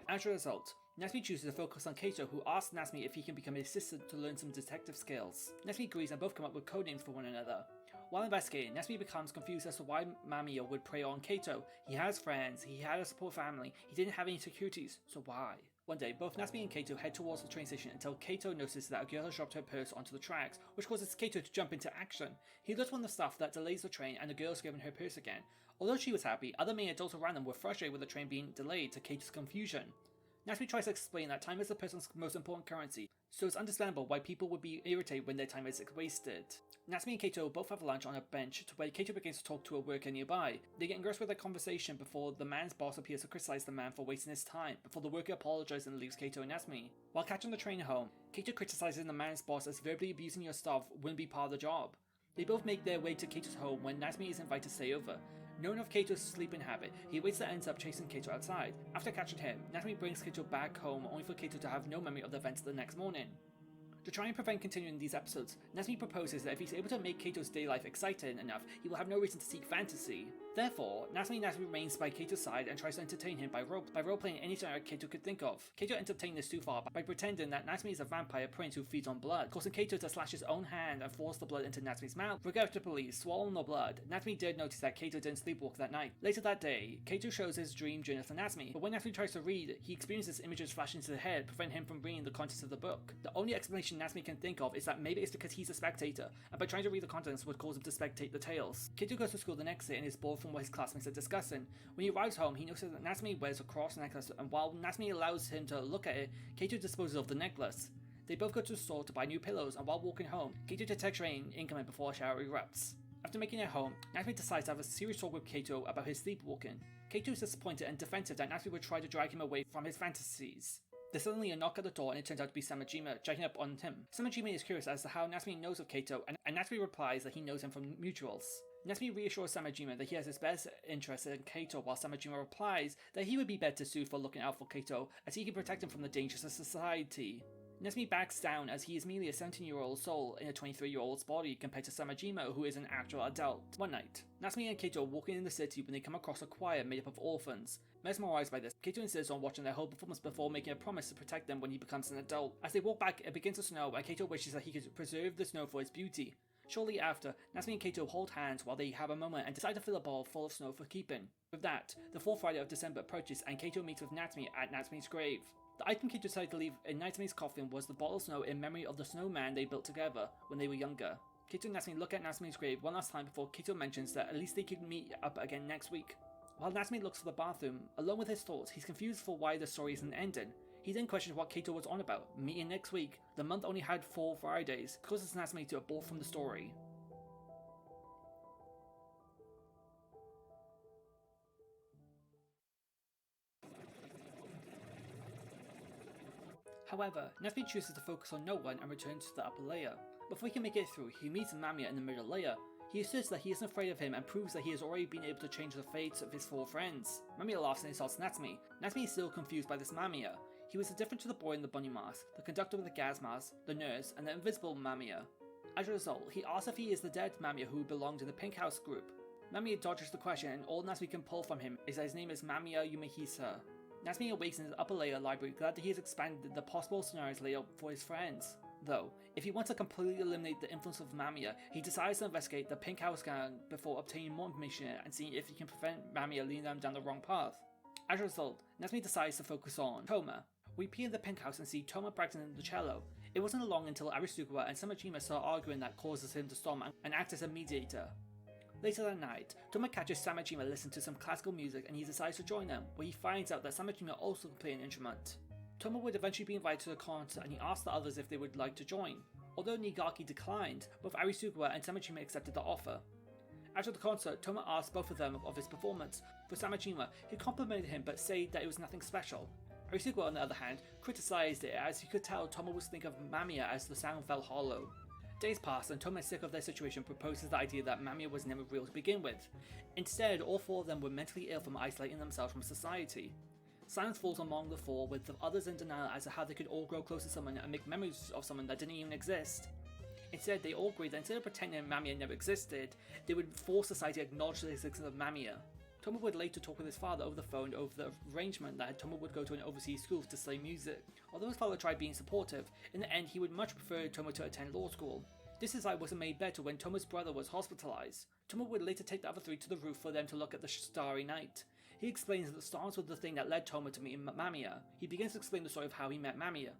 As a result, Natsume chooses to focus on Kaito, who asks Natsume if he can become his assistant to learn some detective skills. Natsume agrees and both come up with codenames for one another. While investigating, Natsume becomes confused as to why Mamiya would prey on Kaito. He has friends, he had a support family, he didn't have any securities, so why? One day, both Natsume and Kaito head towards the train station until Kaito notices that a girl has dropped her purse onto the tracks, which causes Kaito to jump into action. He looks on the stuff that delays the train and the girl is given her purse again. Although she was happy, other main adults around them were frustrated with the train being delayed to Kaito's confusion. Natsume tries to explain that time is the person's most important currency, so it's understandable why people would be irritated when their time is wasted. Natsume and Kaito both have lunch on a bench to where Kaito begins to talk to a worker nearby. They get engrossed with their conversation before the man's boss appears to criticize the man for wasting his time, before the worker apologizes and leaves Kaito and Natsume. While catching the train home, Kaito criticizes the man's boss as verbally abusing your staff wouldn't be part of the job. They both make their way to Kaito's home when Natsume is invited to stay over. Knowing of Kaito's sleeping habit, he waits and ends up chasing Kaito outside. After catching him, Natsume brings Kaito back home only for Kaito to have no memory of the events the next morning. To try and prevent continuing these episodes, Natsume proposes that if he's able to make Kaito's day life exciting enough, he will have no reason to seek fantasy. Therefore, Natsume remains by Kaito's side and tries to entertain him by role-playing any scenario Kaito could think of. Kaito ends up taking this too far by pretending that Natsume is a vampire prince who feeds on blood, causing Kaito to slash his own hand and force the blood into Natsume's mouth. Regrettably, swallowing the blood, Natsume did notice that Kaito didn't sleepwalk that night. Later that day, Kaito shows his dream journal to Natsume, but when Natsume tries to read, he experiences images flash into his head, preventing him from reading the contents of the book. The only explanation Natsume can think of is that maybe it's because he's a spectator, and by trying to read the contents would cause him to spectate the tales. Kaito goes to school the next day and is bored from what his classmates are discussing. When he arrives home, he notices that Natsume wears a cross necklace, and while Natsume allows him to look at it, Kaito disposes of the necklace. They both go to the store to buy new pillows, and while walking home, Kaito detects rain incoming before a shower erupts. After making it home, Natsume decides to have a serious talk with Kaito about his sleepwalking. Kaito is disappointed and defensive that Natsume would try to drag him away from his fantasies. There's suddenly a knock at the door and it turns out to be Samajima checking up on him. Samajima is curious as to how Natsume knows of Kaito, and Natsume replies that he knows him from mutuals. Natsume reassures Samajima that he has his best interest in Kaito, while Samajima replies that he would be better suited for looking out for Kaito as he can protect him from the dangers of society. Natsume backs down as he is merely a 17-year-old soul in a 23-year-old's body compared to Samajima, who is an actual adult. One night, Natsume and Kaito are walking in the city when they come across a choir made up of orphans. Mesmerized by this, Kaito insists on watching their whole performance before making a promise to protect them when he becomes an adult. As they walk back, it begins to snow and Kaito wishes that he could preserve the snow for its beauty. Shortly after, Natsume and Kaito hold hands while they have a moment and decide to fill a ball full of snow for keeping. With that, the 4th Friday of December approaches and Kaito meets with Natsume at Natsume's grave. The item Kaito decided to leave in Natsume's coffin was the bottle of snow in memory of the snowman they built together when they were younger. Kaito and Natsume look at Natsume's grave one last time before Kaito mentions that at least they could meet up again next week. While Natsume looks for the bathroom, alone with his thoughts, he's confused for why the story isn't ending. He then questions what Kaito was on about. Meeting next week. The month only had 4 Fridays, causes Natsume to abort from the story. However, Natsume chooses to focus on no one and returns to the upper layer. Before he can make it through, he meets Mamiya in the middle layer. He asserts that he isn't afraid of him and proves that he has already been able to change the fates of his 4 friends. Mamiya laughs and insults Natsume. Natsume is still confused by this Mamiya. He was different to the boy in the bunny mask, the conductor with the gas mask, the nurse, and the invisible Mamiya. As a result, he asks if he is the dead Mamiya who belonged to the Pink House group. Mamiya dodges the question and all Natsume can pull from him is that his name is Mamiya Yumehisa. Natsume awakes in his upper layer library glad that he has expanded the possible scenarios laid out for his friends. Though, if he wants to completely eliminate the influence of Mamiya, he decides to investigate the Pink House gang before obtaining more information and seeing if he can prevent Mamiya leading them down the wrong path. As a result, Natsume decides to focus on Toma. We appear in the Pink House and see Toma practicing the cello. It wasn't long until Arisugawa and Samajima start arguing that causes him to storm and act as a mediator. Later that night, Toma catches Samajima listening to some classical music and he decides to join them, where he finds out that Samajima also can play an instrument. Toma would eventually be invited to the concert and he asks the others if they would like to join. Although Nigaki declined, both Arisugawa and Samajima accepted the offer. After the concert, Toma asked both of them of his performance. For Samajima, he complimented him but said that it was nothing special. Arisugawa, on the other hand, criticized it as he could tell Toma was thinking of Mamiya as the sound felt hollow. Days pass and Toma, sick of their situation, proposes the idea that Mamiya was never real to begin with. Instead, all 4 of them were mentally ill from isolating themselves from society. Silence falls among the 4, with the others in denial as to how they could all grow close to someone and make memories of someone that didn't even exist. Instead, they all agreed that instead of pretending Mamiya never existed, they would force society to acknowledge the existence of Mamiya. Toma would later talk with his father over the phone over the arrangement that Toma would go to an overseas school to study music. Although his father tried being supportive, in the end he would much prefer Toma to attend law school. This insight wasn't made better when Tomo's brother was hospitalized. Tomo would later take the other three to the roof for them to look at the starry night. He explains that the stars were the thing that led Tomo to meet Mamiya. He begins to explain the story of how he met Mamiya.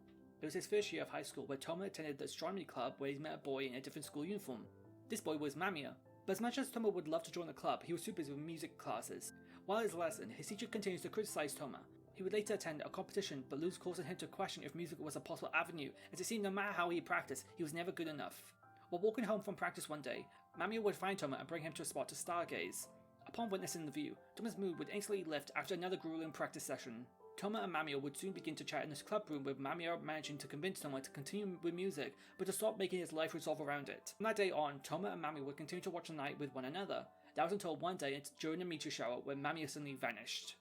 It was his first year of high school where Tomo attended the astronomy club where he met a boy in a different school uniform. This boy was Mamiya. But as much as Tomo would love to join the club, he was too busy with music classes. While at his lesson, his teacher continues to criticize Tomo. He would later attend a competition, but lose, causing him to question if music was a possible avenue, as it seemed no matter how he practiced, he was never good enough. While walking home from practice one day, Mamiya would find Tomo and bring him to a spot to stargaze. Upon witnessing the view, Tomo's mood would instantly lift after another grueling practice session. Tomo and Mamiya would soon begin to chat in this club room, with Mamiya managing to convince Tomo to continue with music, but to stop making his life revolve around it. From that day on, Tomo and Mamiya would continue to watch the night with one another. That was until one day during a meteor shower when Mamiya suddenly vanished.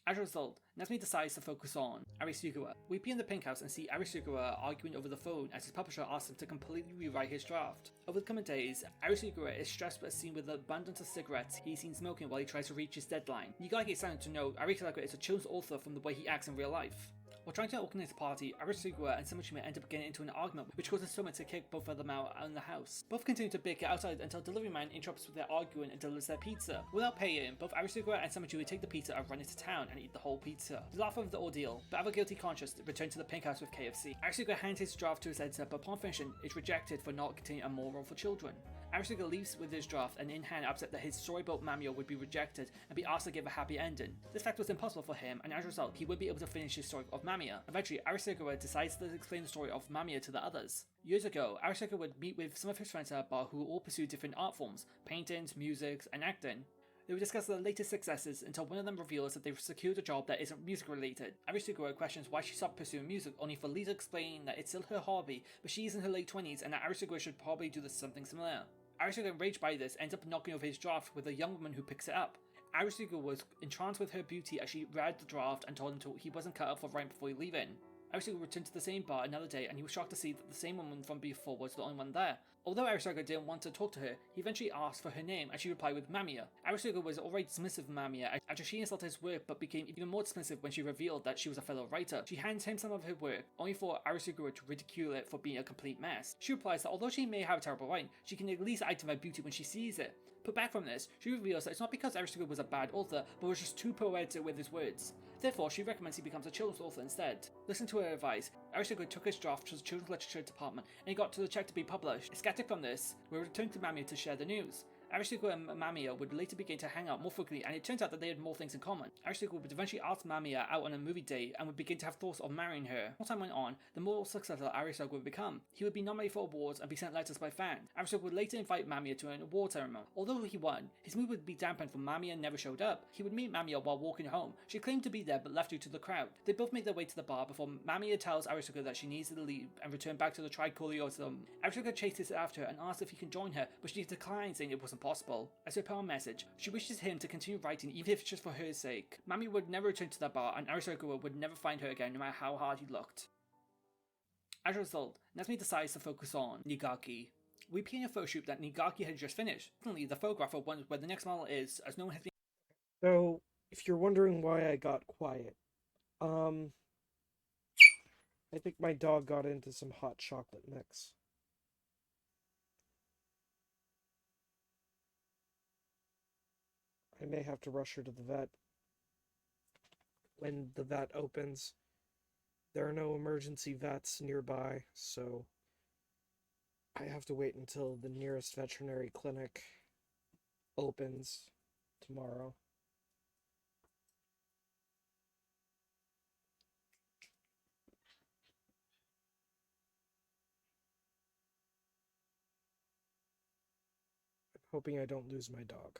As a result, Natsume decides to focus on Arisugawa. We be in the pink house and see Arisugawa arguing over the phone as his publisher asks him to completely rewrite his draft. Over the coming days, Arisugawa is stressed but seen with the abundance of cigarettes he's seen smoking while he tries to reach his deadline. Nigaki is starting to know Arisugawa is a children's author from the way he acts in real life. While trying to organize a party, Arisugawa and Samushima end up getting into an argument, which causes Soma to kick both of them out in the house. Both continue to bicker outside until Delivery Man interrupts with their arguing and delivers their pizza. Without paying, both Arisugawa and Samushima take the pizza and run into town and eat the whole pizza. They laugh over the ordeal, but have a guilty conscience to return to the pink house with KFC. Arisugawa hands his draft to his editor, but upon finishing, it's rejected for not containing a moral for children. Arisugawa leaves with his draft and in hand upset that his storybook Mamiya would be rejected and be asked to give a happy ending. This fact was impossible for him, and as a result, he would be able to finish his story of Mamiya. Eventually, Arisugawa decides to explain the story of Mamiya to the others. Years ago, Arisugawa would meet with some of his friends at a bar who all pursue different art forms: paintings, music, and acting. They would discuss their latest successes until one of them reveals that they've secured a job that isn't music related. Arisugawa questions why she stopped pursuing music, only for Lee to explain that it's still her hobby, but she's in her late 20s and that Arisugawa should probably do something similar. Arisugawa, enraged by this, ends up knocking over his draft with a young woman who picks it up. Arisugawa was entranced with her beauty as she read the draft and told him he wasn't cut up for right before leaving. Arisugawa returned to the same bar another day and he was shocked to see that the same woman from before was the only one there. Although Arisugawa didn't want to talk to her, he eventually asked for her name and she replied with Mamiya. Arisugawa was already dismissive of Mamiya after she insulted his work, but became even more dismissive when she revealed that she was a fellow writer. She hands him some of her work, only for Arisugawa to ridicule it for being a complete mess. She replies that although she may have a terrible writing, she can at least item her beauty when she sees it. Put back from this, she reveals that it's not because Arisugawa was a bad author, but was just too poetic with his words. Therefore, she recommends he becomes a children's author instead. Listening to her advice, Arisugawa took his draft to the children's literature department and he got to the check to be published. Scattered from this, we returned to Mamiya to share the news. Arisugawa and Mamiya would later begin to hang out more frequently, and it turns out that they had more things in common. Arisugawa would eventually ask Mamiya out on a movie date and would begin to have thoughts of marrying her. As time went on, the more successful Arisugawa would become. He would be nominated for awards and be sent letters by fans. Arisugawa would later invite Mamiya to an award ceremony. Although he won, his mood would be dampened when Mamiya never showed up. He would meet Mamiya while walking home. She claimed to be there but left due to the crowd. They both make their way to the bar before Mamiya tells Arisugawa that she needs to leave and return back to the Tricoriosum. Arisugawa chases after her and asks if he can join her, but she declines, saying it wasn't possible. As her power message, she wishes him to continue writing even if it's just for her sake. Mamiya would never return to that bar and Arisugawa would never find her again no matter how hard he looked. As a result, Natsume decides to focus on Nigaki. We begin a photo shoot that Nigaki had just finished. Suddenly, the photographer wonders where the next model is, as no one has been. So, if you're wondering why I got quiet, I think my dog got into some hot chocolate mix. I may have to rush her to the vet when the vet opens. There are no emergency vets nearby, so I have to wait until the nearest veterinary clinic opens tomorrow. I'm hoping I don't lose my dog.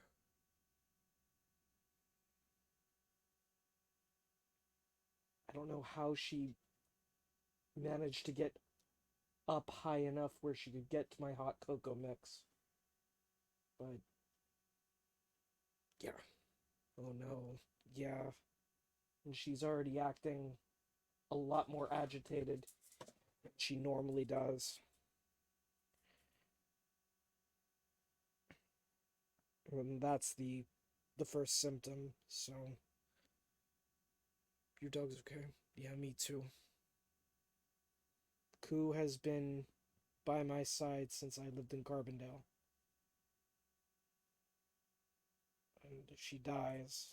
I don't know how she managed to get up high enough where she could get to my hot cocoa mix. But yeah. Oh no. Yeah. And she's already acting a lot more agitated than she normally does. And that's the first symptom, so your dog's okay? Yeah, me too. Koo has been by my side since I lived in Carbondale. And if she dies,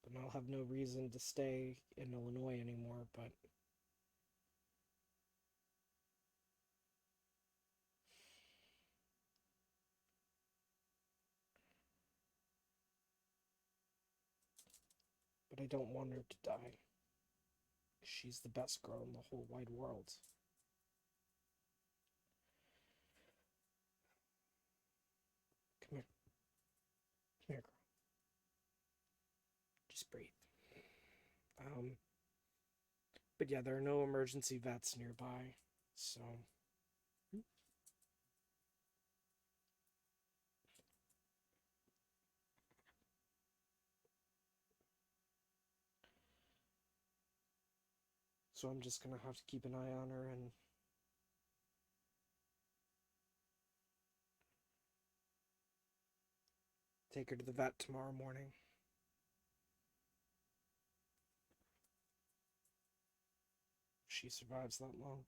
then I'll have no reason to stay in Illinois anymore, but I don't want her to die. She's the best girl in the whole wide world. Come here. Come here, girl. Just breathe. But yeah, there are no emergency vets nearby, so... So I'm just gonna have to keep an eye on her and take her to the vet tomorrow morning. If she survives that long.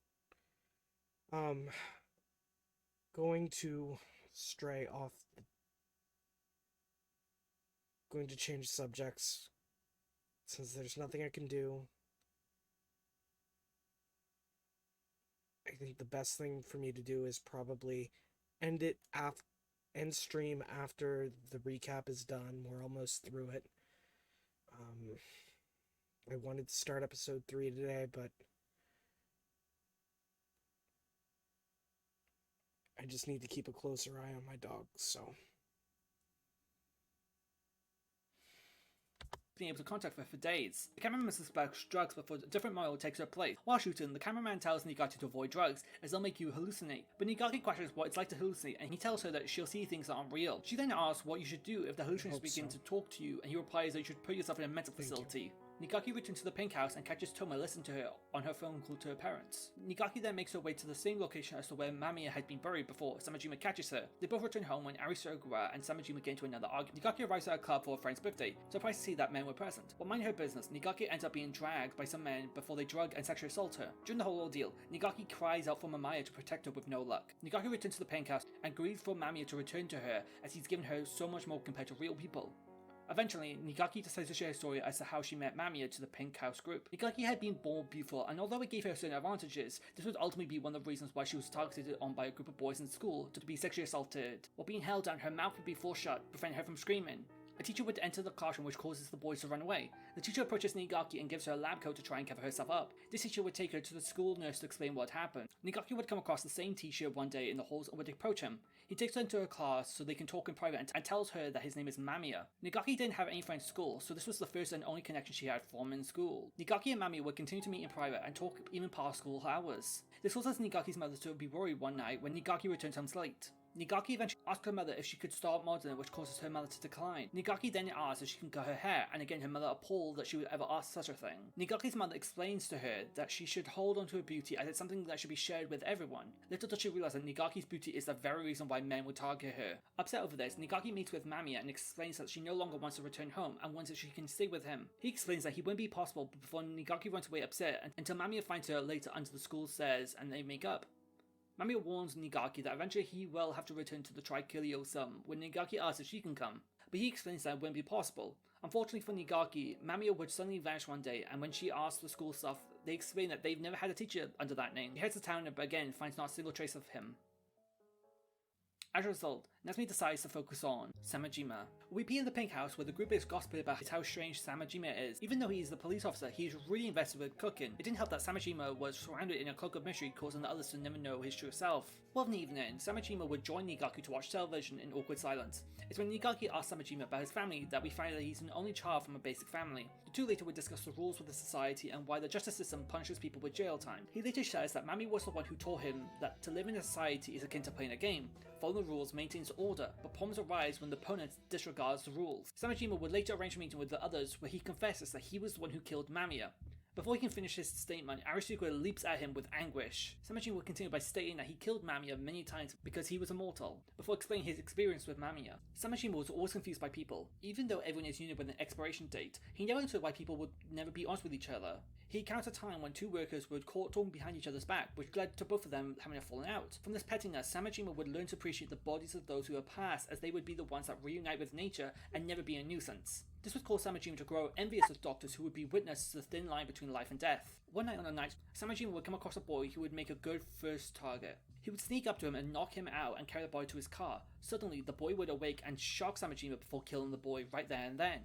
Going to stray off the... Going to change subjects since there's nothing I can do. I think the best thing for me to do is probably end stream after the recap is done. We're almost through it. I wanted to start episode 3 today, but I just need to keep a closer eye on my dog, so... Being able to contact her for days. The cameraman suspects drugs before a different model takes her place. While shooting, the cameraman tells Nigaki to avoid drugs, as they'll make you hallucinate. But Nigaki questions what it's like to hallucinate, and he tells her that she'll see things that aren't real. She then asks what you should do if the hallucinations begin to talk to you, and he replies that you should put yourself in a mental facility. Nigaki returns to the pink house and catches Toma listening to her on her phone call to her parents. Nigaki then makes her way to the same location as to where Mamiya had been buried before Samajima catches her. They both return home when Arisa Ogura and Samajima get into another argument. Nigaki arrives at a club for a friend's birthday, surprised to see that men were present. While minding her business, Nigaki ends up being dragged by some men before they drug and sexually assault her. During the whole ordeal, Nigaki cries out for Mamiya to protect her with no luck. Nigaki returns to the pink house and grieves for Mamiya to return to her as he's given her so much more compared to real people. Eventually, Nigaki decides to share a story as to how she met Mamiya to the Pink House group. Nigaki had been born beautiful, and although it gave her certain advantages, this would ultimately be one of the reasons why she was targeted on by a group of boys in school to be sexually assaulted. While being held down, her mouth would be forced shut, preventing her from screaming. A teacher would enter the classroom, which causes the boys to run away. The teacher approaches Nigaki and gives her a lab coat to try and cover herself up. This teacher would take her to the school nurse to explain what happened. Nigaki would come across the same teacher one day in the halls and would approach him. He takes her into her class so they can talk in private and tells her that his name is Mamiya. Nigaki didn't have any friends in school, so this was the first and only connection she had from in school. Nigaki and Mamiya would continue to meet in private and talk even past school hours. This causes Nigaki's mother to be worried one night when Nigaki returns home late. Nigaki eventually asks her mother if she could start modeling, which causes her mother to decline. Nigaki then asks if she can cut her hair, and again her mother appalled that she would ever ask such a thing. Nigaki's mother explains to her that she should hold on to her beauty as it's something that should be shared with everyone. Little does she realize that Nigaki's beauty is the very reason why men would target her. Upset over this, Nigaki meets with Mamiya and explains that she no longer wants to return home and wants that she can stay with him. He explains that he wouldn't be possible before Nigaki runs away upset until Mamiya finds her later under the school stairs and they make up. Mamiya warns Nigaki that eventually he will have to return to the Trikilio Sum when Nigaki asks if she can come, but he explains that it wouldn't be possible. Unfortunately for Nigaki, Mamiya would suddenly vanish one day, and when she asks the school staff, they explain that they've never had a teacher under that name. He heads to town but again finds not a single trace of him. As a result, Natsume decides to focus on Samajima. We appear in the pink house where the group is gossiping about how strange Samajima is. Even though he is the police officer, he is really invested with cooking. It didn't help that Samajima was surrounded in a cloak of mystery, causing the others to never know his true self. One evening, Samajima would join Nigaki to watch television in awkward silence. It's when Nigaki asks Samajima about his family that we find that he's an only child from a basic family. The two later would discuss the rules of the society and why the justice system punishes people with jail time. He later says that Mami was the one who taught him that to live in a society is akin to playing a game. Following the rules maintains order, but problems arise when the opponent disregards the rules. Samajima would later arrange a meeting with the others where he confesses that he was the one who killed Mamiya. Before he can finish his statement, Arisuke leaps at him with anguish. Samajima would continue by stating that he killed Mamiya many times because he was immortal, before explaining his experience with Mamiya. Samajima was always confused by people. Even though everyone is united with an expiration date, he never understood why people would never be honest with each other. He encountered a time when two workers were caught talking behind each other's back, which led to both of them having a falling out. From this pettiness, Samajima would learn to appreciate the bodies of those who have passed, as they would be the ones that reunite with nature and never be a nuisance. This would cause Samajima to grow envious of doctors who would be witness to the thin line between life and death. One night on a night, Samajima would come across a boy who would make a good first target. He would sneak up to him and knock him out and carry the boy to his car. Suddenly, the boy would awake and shock Samajima before killing the boy right there and then.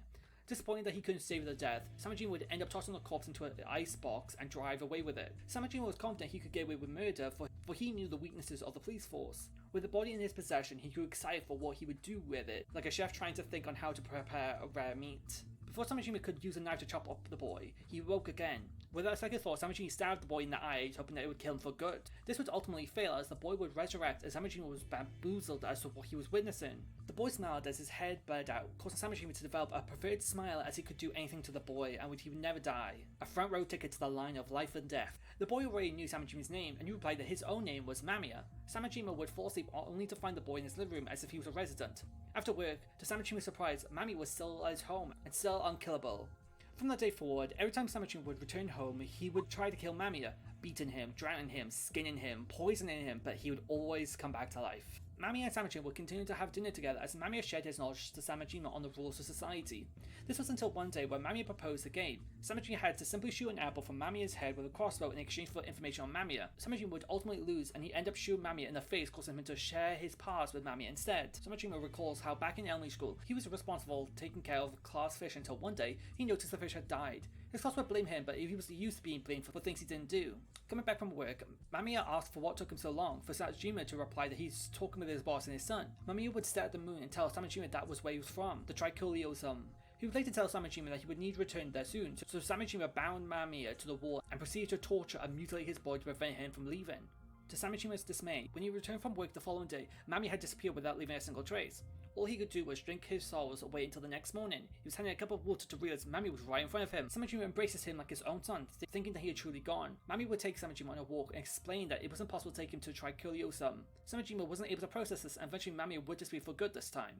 Disappointed that he couldn't save the death, Samajima would end up tossing the corpse into an ice box and drive away with it. Samajima was confident he could get away with murder, for he knew the weaknesses of the police force. With the body in his possession, he grew excited for what he would do with it, like a chef trying to think on how to prepare a rare meat. Before Samajima could use a knife to chop up the boy, he woke again. Without a second thought, Samajima stabbed the boy in the eye, hoping that it would kill him for good. This would ultimately fail, as the boy would resurrect, as Samajima was bamboozled as to what he was witnessing. The boy smiled as his head bled out, causing Samajima to develop a preferred smile, as he could do anything to the boy and he would never die. A front row ticket to the line of life and death. The boy already knew Samajima's name, and he replied that his own name was Mamiya. Samajima would fall asleep only to find the boy in his living room as if he was a resident. After work, to Samajima's surprise, Mamiya was still at his home and still unkillable. From that day forward, every time Samajima would return home, he would try to kill Mamiya, beating him, drowning him, skinning him, poisoning him, but he would always come back to life. Mamiya and Samajima would continue to have dinner together as Mamiya shared his knowledge to Samajima on the rules of society. This was until one day when Mamiya proposed a game. Samajima had to simply shoot an apple from Mamiya's head with a crossbow in exchange for information on Mamiya. Samajima would ultimately lose, and he ended up shooting Mamiya in the face, causing him to share his past with Mamiya instead. Samajima recalls how back in elementary school, he was responsible for taking care of a class fish until one day, he noticed the fish had died. His class would blame him, but he was used to being blamed for things he didn't do. Coming back from work, Mamiya asked for what took him so long, for Samajima to reply that he's talking with his boss and his son. Mamiya would stare at the moon and tell Samajima that was where he was from, the Tricholiosum. He would later tell Samajima that he would need to return there soon, so Samajima bound Mamiya to the wall and proceeded to torture and mutilate his body to prevent him from leaving. To Samajima's dismay, when he returned from work the following day, Mamiya had disappeared without leaving a single trace. All he could do was drink his sorrows away until the next morning. He was handing a cup of water to realize Mamiya was right in front of him. Samajima embraces him like his own son, thinking that he had truly gone. Mamiya would take Samajima on a walk and explain that it wasn't possible to take him to Tricholiosum. Samajima wasn't able to process this, and eventually Mamiya would disappear for good this time.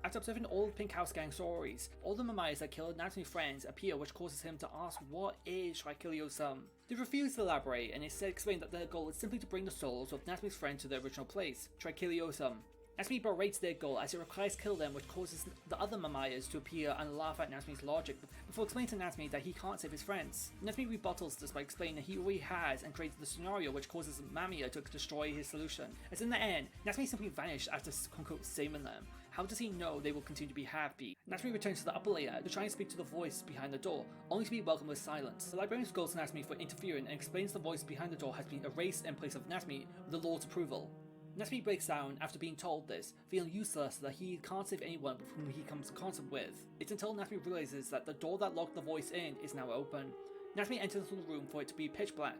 After observing all the Pink House Gang stories, all the Mamiyas that killed Natsume's friends appear, which causes him to ask what is Tricholiosum. They refuse to elaborate and instead explain that their goal is simply to bring the souls of Natsume's friends to their original place, Tricholiosum. Natsume berates their goal as it requires kill them, which causes the other Mamiyas to appear and laugh at Natsume's logic before explaining to Natsume that he can't save his friends. Natsume rebuttals this by explaining that he already has and created the scenario which causes Mamiya to destroy his solution. As in the end, Natsume simply vanished after quote-unquote saving them. How does he know they will continue to be happy? Natsume returns to the upper layer to try and speak to the voice behind the door, only to be welcomed with silence. The librarian scolds Natsume for interfering and explains the voice behind the door has been erased in place of Natsume with the Lord's approval. Natsume breaks down after being told this, feeling useless that he can't save anyone with whom he comes in contact with. It's until Natsume realizes that the door that locked the voice in is now open. Natsume enters the room for it to be pitch black.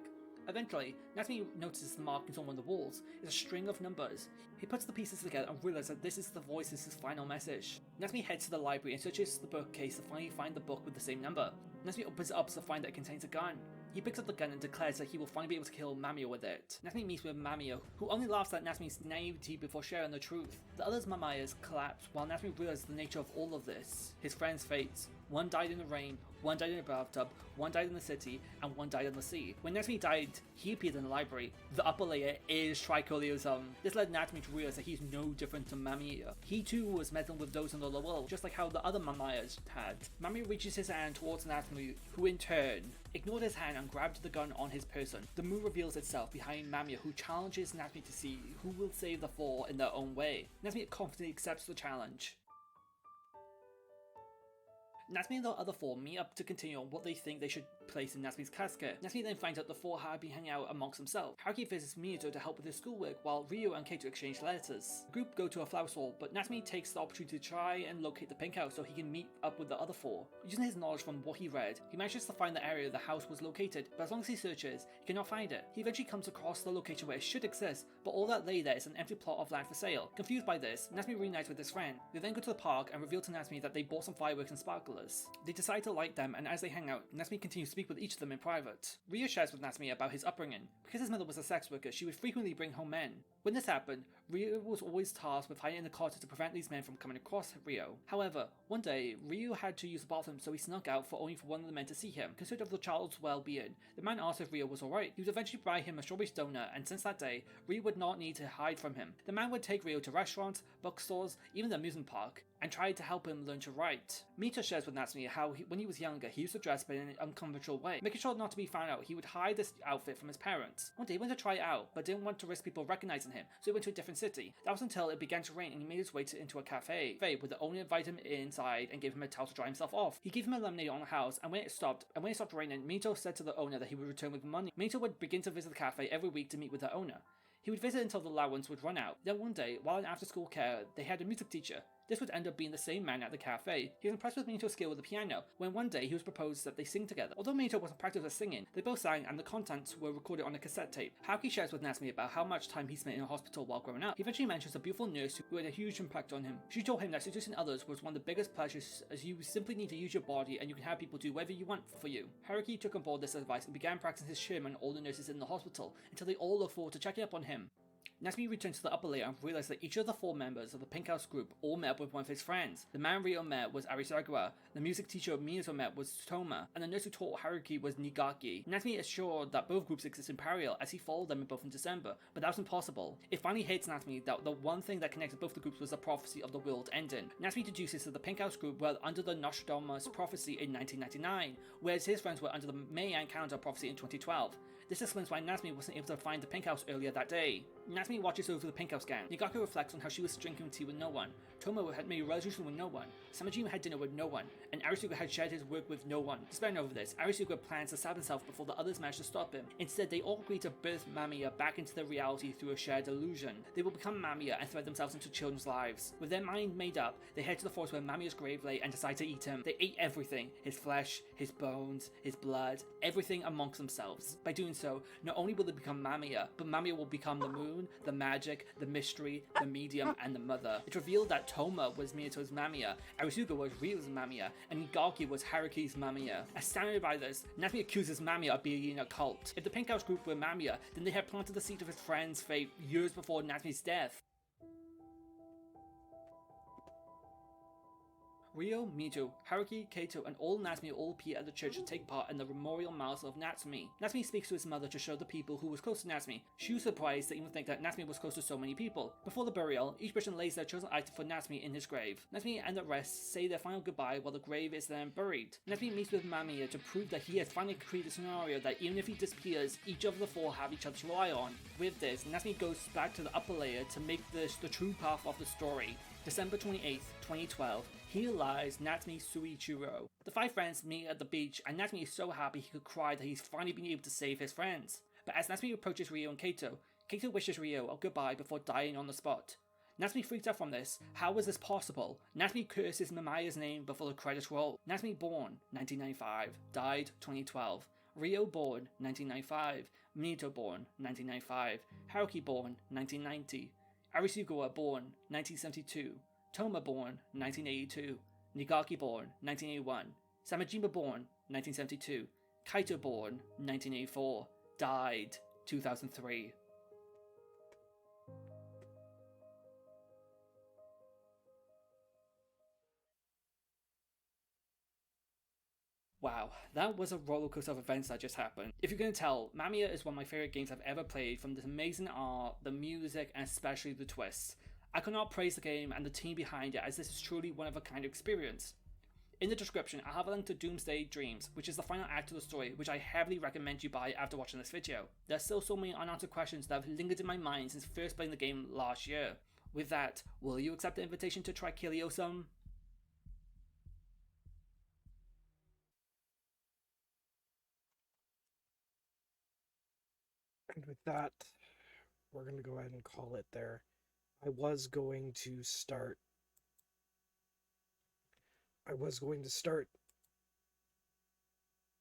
Eventually, Natsume notices the markings on one of the walls. It's a string of numbers. He puts the pieces together and realizes that this is the voice's final message. Natsume heads to the library and searches the bookcase to finally find the book with the same number. Natsume opens it up to find that it contains a gun. He picks up the gun and declares that he will finally be able to kill Mamiya with it. Natsume meets with Mamiya, who only laughs at Natsume's naivety before sharing the truth. The other Mamiyas collapse while Natsume realizes the nature of all of this. His friends' fates. One died in the rain, one died in a bathtub, one died in the city, and one died in the sea. When Natsume died, he appeared in the library. The upper layer is Tricholiosum. This led Natsume to realize that he's no different to Mamiya. He too was meddling with those in the lower world, just like how the other Mamiyas had. Mamiya reaches his hand towards Natsume, who in turn ignored his hand and grabbed the gun on his person. The moon reveals itself behind Mamiya, who challenges Natsume to see who will save the four in their own way. Natsume confidently accepts the challenge. Natsume and the other four meet up to continue on what they think they should place in Natsume's casket. Natsume then finds out the four had been hanging out amongst themselves. Haruki visits Minato to help with his schoolwork, while Ryo and Kaito exchange letters. The group go to a flower stall, but Natsume takes the opportunity to try and locate the pink house so he can meet up with the other four. Using his knowledge from what he read, he manages to find the area the house was located, but as long as he searches, he cannot find it. He eventually comes across the location where it should exist, but all that lay there is an empty plot of land for sale. Confused by this, Natsume reunites with his friend. They then go to the park and reveal to Natsume that they bought some fireworks and sparklers. lovers. They decide to like them, and as they hang out, Natsume continues to speak with each of them in private. Ryo shares with Natsume about his upbringing. Because his mother was a sex worker, she would frequently bring home men. When this happened, Ryo was always tasked with hiding in the closet to prevent these men from coming across Ryo. However, one day, Ryo had to use the bathroom, so he snuck out only for one of the men to see him. Concerned of the child's well-being, the man asked if Ryo was alright. He would eventually buy him a strawberry donut, and since that day, Ryo would not need to hide from him. The man would take Ryo to restaurants, bookstores, even the amusement park, and tried to help him learn to write. Mito shares with Natsume how when he was younger, he used to dress in an unconventional way. Making sure not to be found out, he would hide this outfit from his parents. One day he went to try it out, but didn't want to risk people recognizing him, so he went to a different city. That was until it began to rain and he made his way into a cafe, where the owner invited him inside and gave him a towel to dry himself off. He gave him a lemonade on the house, and when it stopped raining, Mito said to the owner that he would return with money. Mito would begin to visit the cafe every week to meet with the owner. He would visit until the allowance would run out. Then one day, while in after-school care, they had a music teacher. This would end up being the same man at the cafe. He was impressed with Mito's skill with the piano, when one day he was proposed that they sing together. Although Mito wasn't practiced at singing, they both sang and the contents were recorded on a cassette tape. Haruki shares with Natsume about how much time he spent in a hospital while growing up. He eventually mentions a beautiful nurse who had a huge impact on him. She told him that seducing others was one of the biggest pleasures, as you simply need to use your body and you can have people do whatever you want for you. Haruki took on board this advice and began practicing his shim on all the nurses in the hospital, until they all looked forward to checking up on him. Natsume returned to the upper layer and realized that each of the 4 members of the Pink House group all met up with one of his friends. The man Ryo met was Arisagawa, the music teacher Miyato met was Toma, and the nurse who taught Haruki was Nigaki. Natsume assured that both groups exist in parallel as he followed them both in December, but that was impossible. It finally hits Natsume that the one thing that connected both the groups was the prophecy of the world ending. Natsume deduces that the Pink House group were under the Nostradamus prophecy in 1999, whereas his friends were under the Mayan calendar prophecy in 2012. This explains why Natsume wasn't able to find the Pink House earlier that day. Natsume watches over the Pink House gang. Nigaki reflects on how she was drinking tea with no one. Tomo had made a resolution with no one. Samajima had dinner with no one. And Arisuga had shared his work with no one. Despairing over this, Arisuga plans to stab himself before the others manage to stop him. Instead, they all agree to birth Mamiya back into their reality through a shared illusion. They will become Mamiya and thread themselves into children's lives. With their mind made up, they head to the forest where Mamiya's grave lay and decide to eat him. They ate everything. His flesh, his bones, his blood, everything amongst themselves. By doing so, not only will they become Mamiya, but Mamiya will become the moon, the magic, the mystery, the medium, and the mother. It's revealed that Toma was Miyato's Mamiya, Arisuga was Ryo's Mamiya, and Nigaki was Haruki's Mamiya. Astounded by this, Natsume accuses Mamiya of being a cult. If the Pink House group were Mamiya, then they had planted the seed of his friend's fate years before Natsume's death. Ryo, Mito, Haruki, Kaito, and all Natsume all appear at the church to take part in the memorial milestone of Natsume. Natsume speaks to his mother to show the people who was close to Natsume. She was surprised to even think that Natsume was close to so many people. Before the burial, each person lays their chosen item for Natsume in his grave. Natsume and the rest say their final goodbye while the grave is then buried. Natsume meets with Mamiya to prove that he has finally created a scenario that even if he disappears, each of the 4 have each other to rely on. With this, Natsume goes back to the upper layer to make this the true path of the story. December 28th, 2012. Here lies Natsume Suichiro. The 5 friends meet at the beach, and Natsume is so happy he could cry that he's finally been able to save his friends. But as Natsume approaches Ryo and Kaito, Kaito wishes Ryo a goodbye before dying on the spot. Natsume freaks out from this. How is this possible? Natsume curses Mamiya's name before the credits roll. Natsume born 1995, died 2012. Ryo born 1995, Mito born 1995, Haruki born 1990, Arisugawa born 1972, Toma born 1982, Nigaki born 1981, Samajima born 1972, Kaito born 1984, died 2003. Wow, that was a rollercoaster of events that just happened. If you're going to tell, Mamiya is one of my favourite games I've ever played, from the amazing art, the music, and especially the twists. I could not praise the game and the team behind it, as this is truly one of a kind of experience. In the description, I'll have a link to Doomsday Dreams, which is the final act of the story, which I heavily recommend you buy after watching this video. There's still so many unanswered questions that have lingered in my mind since first playing the game last year. With that, will you accept the invitation to try Kiliosum? And with that, we're going to go ahead and call it there. I was going to start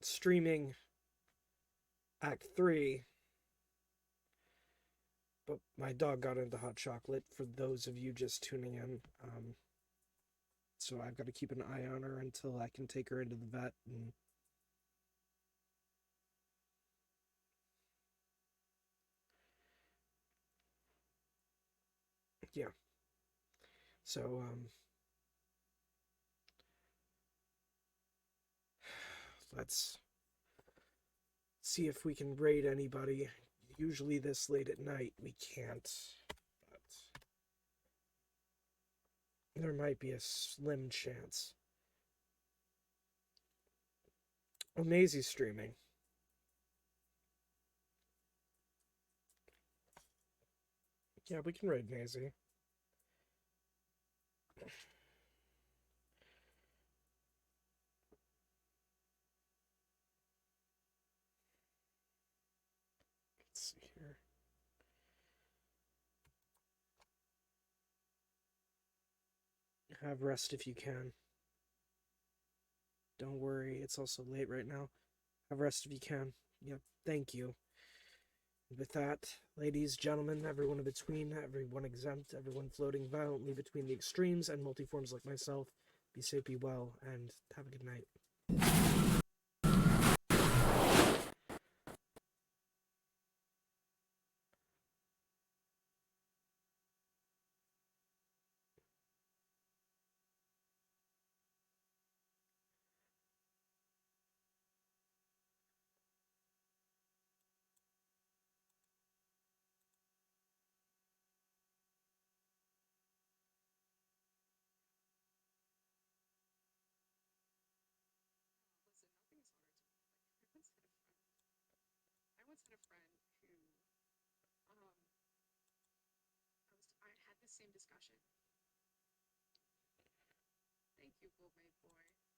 streaming Act 3, but my dog got into hot chocolate. For those of you just tuning in, So I've got to keep an eye on her until I can take her into the vet. And yeah. So let's see if we can raid anybody. Usually this late at night we can't, but there might be a slim chance. Oh, Maisie's streaming. Yeah, we can raid Maisie. Let's see here. Have rest if you can. Don't worry, it's also late right now. Have rest if you can. Yep, thank you. And with that, ladies, gentlemen, everyone in between, everyone exempt, everyone floating violently between the extremes and multiforms like myself, be safe, be well, and have a good night. Same discussion. Thank you, Gourmet Boy.